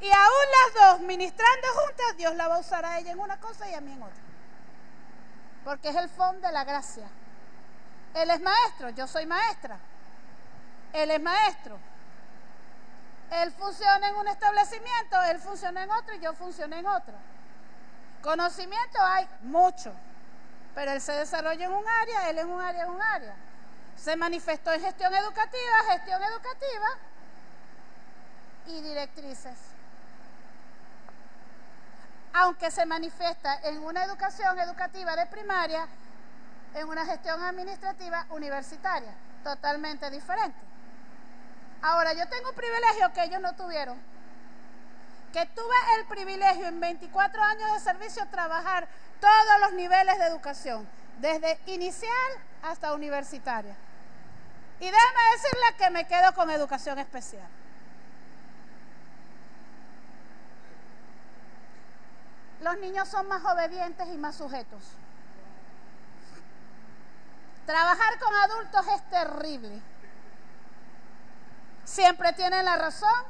Y aún las dos ministrando juntas, Dios la va a usar a ella en una cosa y a mí en otra. Porque es el fondo de la gracia. Él es maestro, yo soy maestra. Él es maestro. Él funciona en un establecimiento, él funciona en otro y yo funciono en otro. Conocimiento hay mucho, pero él se desarrolla en un área, él en un área, en un área. Se manifestó en gestión educativa y directrices. Aunque se manifiesta en una educación educativa de primaria, en una gestión administrativa universitaria, totalmente diferente. Ahora, yo tengo un privilegio que ellos no tuvieron, que tuve el privilegio en 24 años de servicio trabajar todos los niveles de educación, desde inicial hasta universitaria. Y déjame decirle que me quedo con educación especial. Los niños son más obedientes y más sujetos. Trabajar con adultos es terrible. Siempre tienen la razón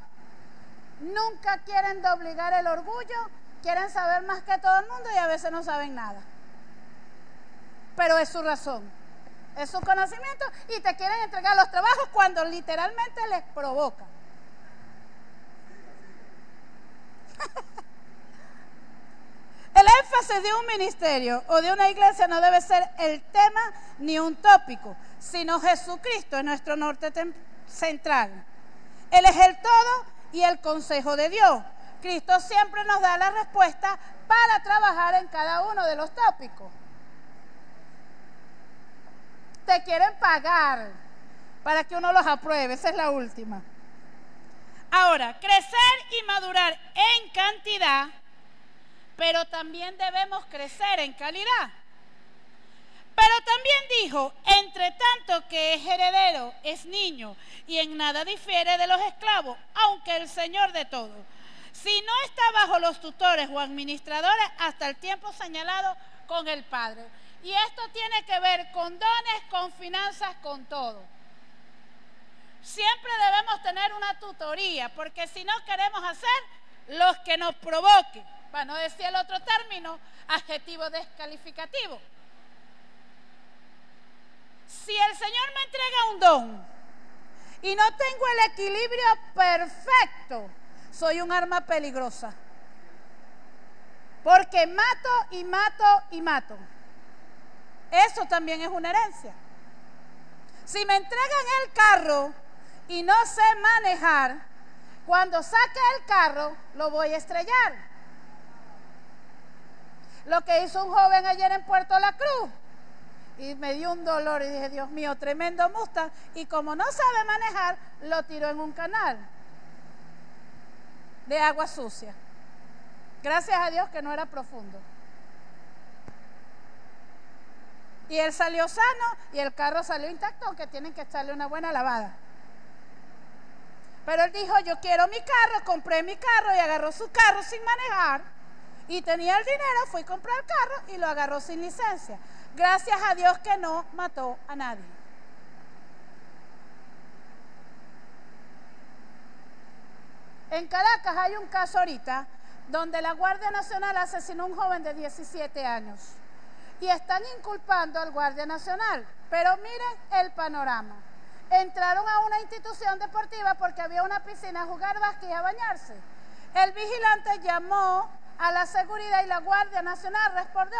nunca quieren doblegar el orgullo, quieren saber más que todo el mundo y a veces no saben nada. Pero es su razón, es su conocimiento y te quieren entregar los trabajos cuando literalmente les provoca. El énfasis de un ministerio o de una iglesia no debe ser el tema ni un tópico, sino Jesucristo es nuestro norte central. Él es el todo y el consejo de Dios. Cristo siempre nos da la respuesta para trabajar en cada uno de los tópicos. Te quieren pagar para que uno los apruebe, esa es la última. Ahora, crecer y madurar en cantidad, pero también debemos crecer en calidad. Pero también dijo, entre tanto que es heredero, es niño, y en nada difiere de los esclavos, aunque el Señor de todo. Si no está bajo los tutores o administradores hasta el tiempo señalado con el Padre. Y esto tiene que ver con dones, con finanzas, con todo. Siempre debemos tener una tutoría, porque si no queremos hacer los que nos provoquen. Para no decir el otro término, adjetivo descalificativo. Si el Señor me entrega un don y no tengo el equilibrio perfecto, soy un arma peligrosa. Porque mato y mato y mato. Eso también es una herencia. Si me entregan el carro y no sé manejar, cuando saque el carro lo voy a estrellar. Lo que hizo un joven ayer en Puerto La Cruz. Y me dio un dolor y dije, Dios mío, tremendo Mustang. Y como no sabe manejar, lo tiró en un canal de agua sucia. Gracias a Dios que no era profundo. Y él salió sano y el carro salió intacto, aunque tienen que echarle una buena lavada. Pero él dijo, yo quiero mi carro, compré mi carro y agarró su carro sin manejar. Y tenía el dinero, fue a comprar el carro y lo agarró sin licencia. Gracias a Dios que no mató a nadie. En Caracas hay un caso ahorita donde la Guardia Nacional asesinó a un joven de 17 años. Y están inculpando al Guardia Nacional. Pero miren el panorama. Entraron a una institución deportiva porque había una piscina a jugar básquet y a bañarse. El vigilante llamó a la seguridad y la Guardia Nacional respondió.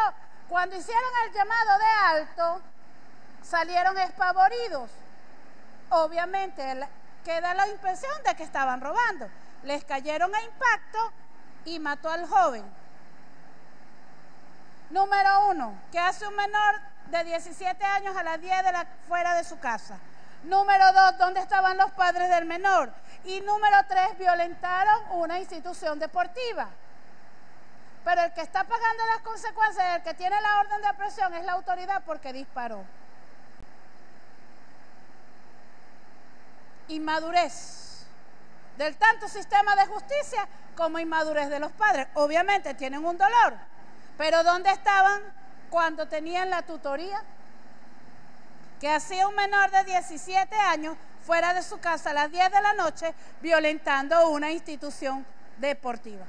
Cuando hicieron el llamado de alto, salieron espavoridos. Obviamente queda la impresión de que estaban robando. Les cayeron a impacto y mató al joven. Número 1, ¿qué hace un menor de 17 años a las 10 fuera de su casa? Número 2, ¿dónde estaban los padres del menor? Y número 3, violentaron una institución deportiva. Pero el que está pagando las consecuencias, el que tiene la orden de aprehensión es la autoridad porque disparó. Inmadurez del tanto sistema de justicia como inmadurez de los padres. Obviamente tienen un dolor, pero ¿dónde estaban cuando tenían la tutoría? Que hacía un menor de 17 años fuera de su casa a las 10 de la noche violentando una institución deportiva.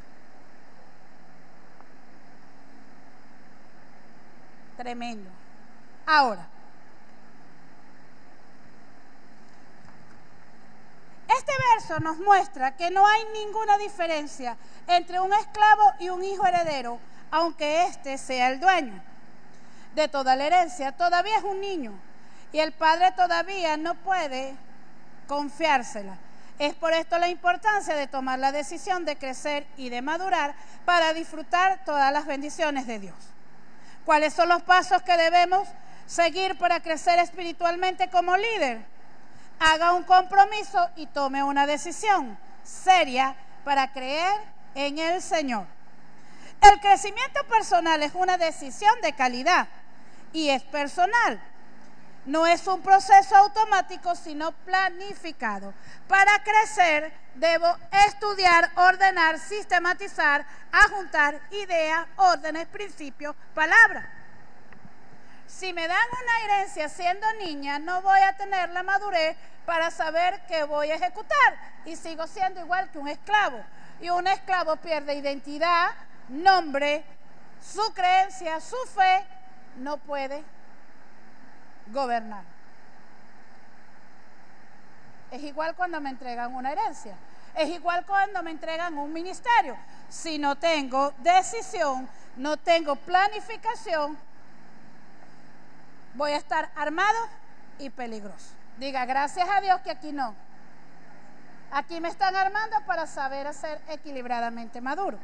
Tremendo. Ahora, este verso nos muestra que no hay ninguna diferencia entre un esclavo y un hijo heredero, aunque éste sea el dueño de toda la herencia. Todavía es un niño y el padre todavía no puede confiársela. Es por esto la importancia de tomar la decisión de crecer y de madurar para disfrutar todas las bendiciones de Dios. ¿Cuáles son los pasos que debemos seguir para crecer espiritualmente como líder? Haga un compromiso y tome una decisión seria para creer en el Señor. El crecimiento personal es una decisión de calidad y es personal. No es un proceso automático, sino planificado. Para crecer, debo estudiar, ordenar, sistematizar, adjuntar ideas, órdenes, principios, palabras. Si me dan una herencia siendo niña, no voy a tener la madurez para saber qué voy a ejecutar y sigo siendo igual que un esclavo. Y un esclavo pierde identidad, nombre, su creencia, su fe, no puede gobernar. Es igual cuando me entregan una herencia. Es igual cuando me entregan un ministerio. Si no tengo decisión, no tengo planificación, voy a estar armado y peligroso. Diga, gracias a Dios que aquí no. Aquí me están armando para saber hacer equilibradamente maduro.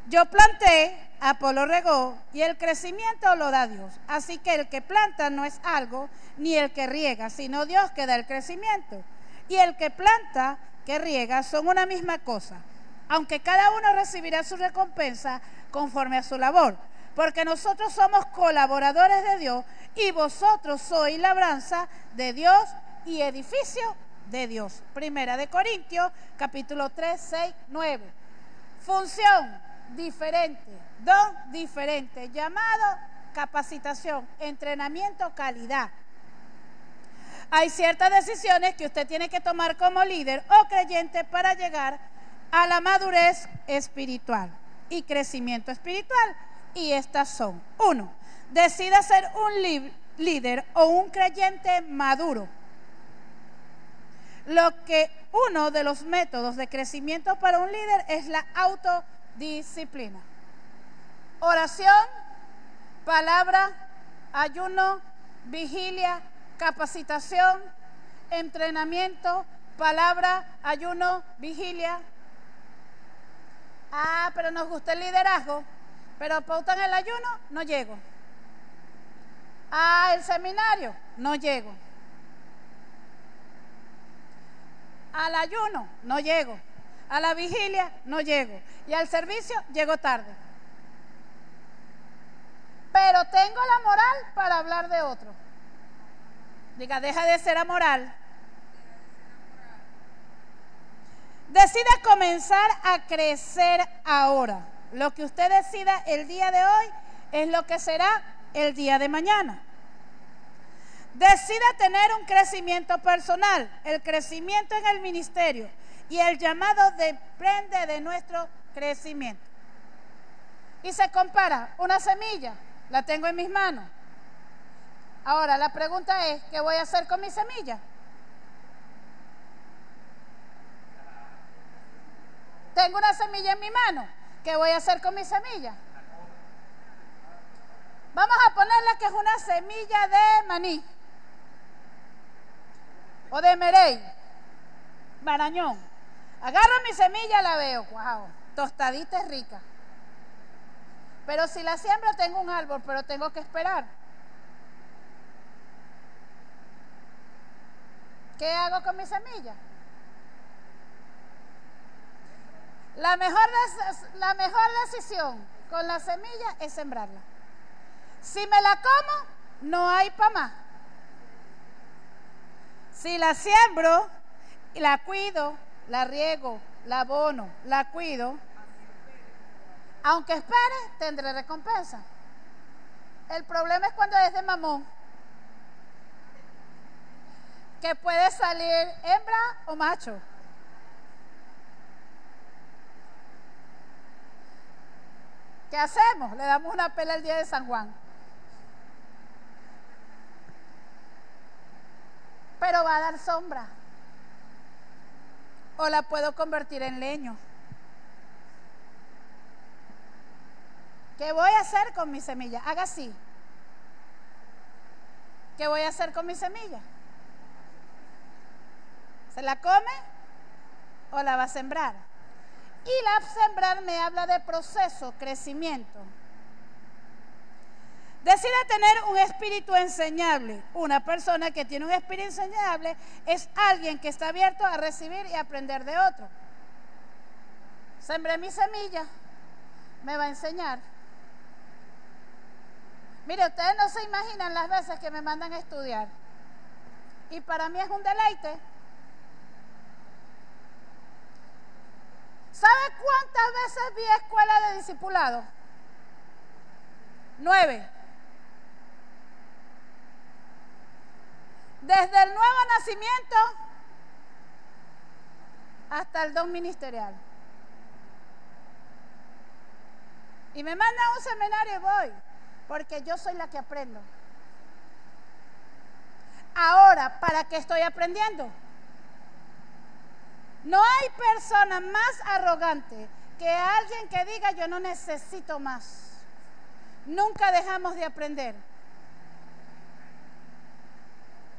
Yo planté, Apolo regó, y el crecimiento lo da Dios. Así que el que planta no es algo, ni el que riega, sino Dios que da el crecimiento. Y el que planta, que riega, son una misma cosa, aunque cada uno recibirá su recompensa conforme a su labor. Porque nosotros somos colaboradores de Dios y vosotros sois labranza de Dios y edificio de Dios. Primera de Corintios, capítulo 3, 6, 9. Función diferente, don diferente, llamado, capacitación, entrenamiento, calidad. Hay ciertas decisiones que usted tiene que tomar como líder o creyente para llegar a la madurez espiritual y crecimiento espiritual. Y estas son: 1. Decida ser un líder o un creyente maduro. Uno de los métodos de crecimiento para un líder es la autodisciplina. Oración, palabra, ayuno, vigilia, capacitación, entrenamiento, palabra, ayuno, vigilia. Ah, pero nos gusta el liderazgo, pero pautan el ayuno, no llego. Ah, el seminario, no llego. Al ayuno, no llego. A la vigilia, no llego. Y al servicio, llego tarde. Pero tengo la moral para hablar de otro. Diga, deja de ser amoral. Decida comenzar a crecer ahora. Lo que usted decida el día de hoy es lo que será el día de mañana. Decida tener un crecimiento personal. El crecimiento en el ministerio y el llamado depende de nuestro crecimiento. Y se compara una semilla, la tengo en mis manos. Ahora la pregunta es, ¿qué voy a hacer con mi semilla? Tengo una semilla en mi mano, ¿qué voy a hacer con mi semilla? Vamos a ponerle que es una semilla de maní o de merey, marañón. Agarro mi semilla, la veo, wow, tostadita y rica. Pero si la siembro tengo un árbol, pero tengo que esperar. ¿Qué hago con mi semilla? La mejor decisión con la semilla es sembrarla. Si me la como, no hay para más. Si la siembro, la cuido, la riego, la abono, la cuido, aunque espere, tendré recompensa. El problema es cuando es de mamón, que puede salir hembra o macho. ¿Qué hacemos? Le damos una pela el día de San Juan. Pero va a dar sombra. O la puedo convertir en leño. ¿Qué voy a hacer con mi semilla? Haga así. ¿Qué voy a hacer con mi semilla? ¿Se la come o la va a sembrar? Y la sembrar me habla de proceso, crecimiento. Decida tener un espíritu enseñable. Una persona que tiene un espíritu enseñable es alguien que está abierto a recibir y aprender de otro. Sembré mi semilla, me va a enseñar. Mire, ustedes no se imaginan las veces que me mandan a estudiar. Y para mí es un deleite. ¿Sabe cuántas veces vi escuela de discipulado? 9. Desde el nuevo nacimiento hasta el don ministerial. Y me mandan a un seminario y voy, porque yo soy la que aprendo. Ahora, ¿para qué estoy aprendiendo? No hay persona más arrogante que alguien que diga yo no necesito más. Nunca dejamos de aprender.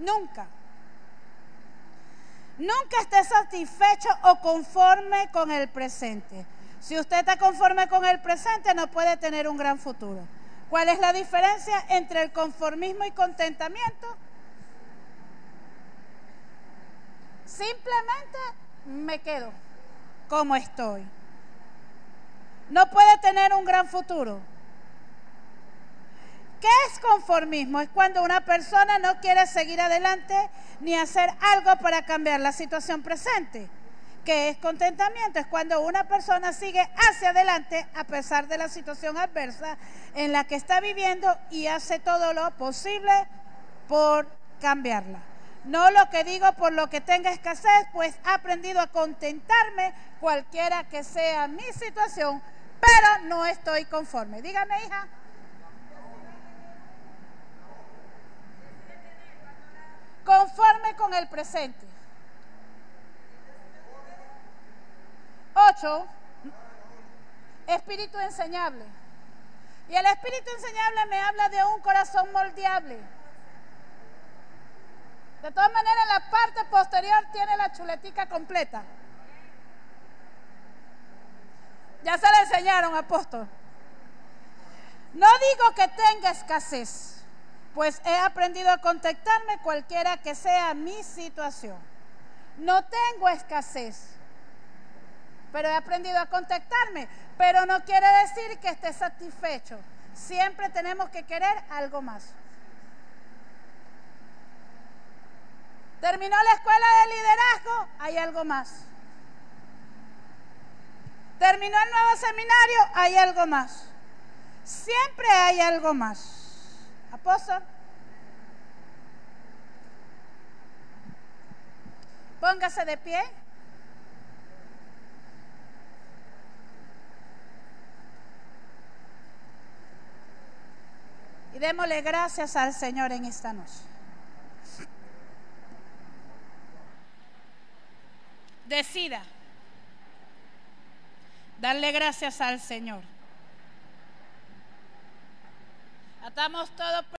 Nunca. Nunca esté satisfecho o conforme con el presente. Si usted está conforme con el presente, no puede tener un gran futuro. ¿Cuál es la diferencia entre el conformismo y contentamiento? Simplemente me quedo como estoy. No puede tener un gran futuro. ¿Qué es conformismo? Es cuando una persona no quiere seguir adelante ni hacer algo para cambiar la situación presente. ¿Qué es contentamiento? Es cuando una persona sigue hacia adelante a pesar de la situación adversa en la que está viviendo y hace todo lo posible por cambiarla. No lo que digo por lo que tenga escasez, pues he aprendido a contentarme cualquiera que sea mi situación, pero no estoy conforme. Dígame, hija. Conforme con el presente. 8. Espíritu enseñable. Y el espíritu enseñable me habla de un corazón moldeable. De todas maneras, la parte posterior tiene la chuletica completa. Ya se la enseñaron, apóstol. No digo que tenga escasez, pues he aprendido a contentarme cualquiera que sea mi situación. No tengo escasez, pero he aprendido a contentarme. Pero no quiere decir que esté satisfecho. Siempre tenemos que querer algo más. Terminó la escuela de liderazgo, hay algo más. Terminó el nuevo seminario, hay algo más. Siempre hay algo más. Apóstol. Póngase de pie. Y démosle gracias al Señor en esta noche. Decida darle gracias al Señor. Atamos todo.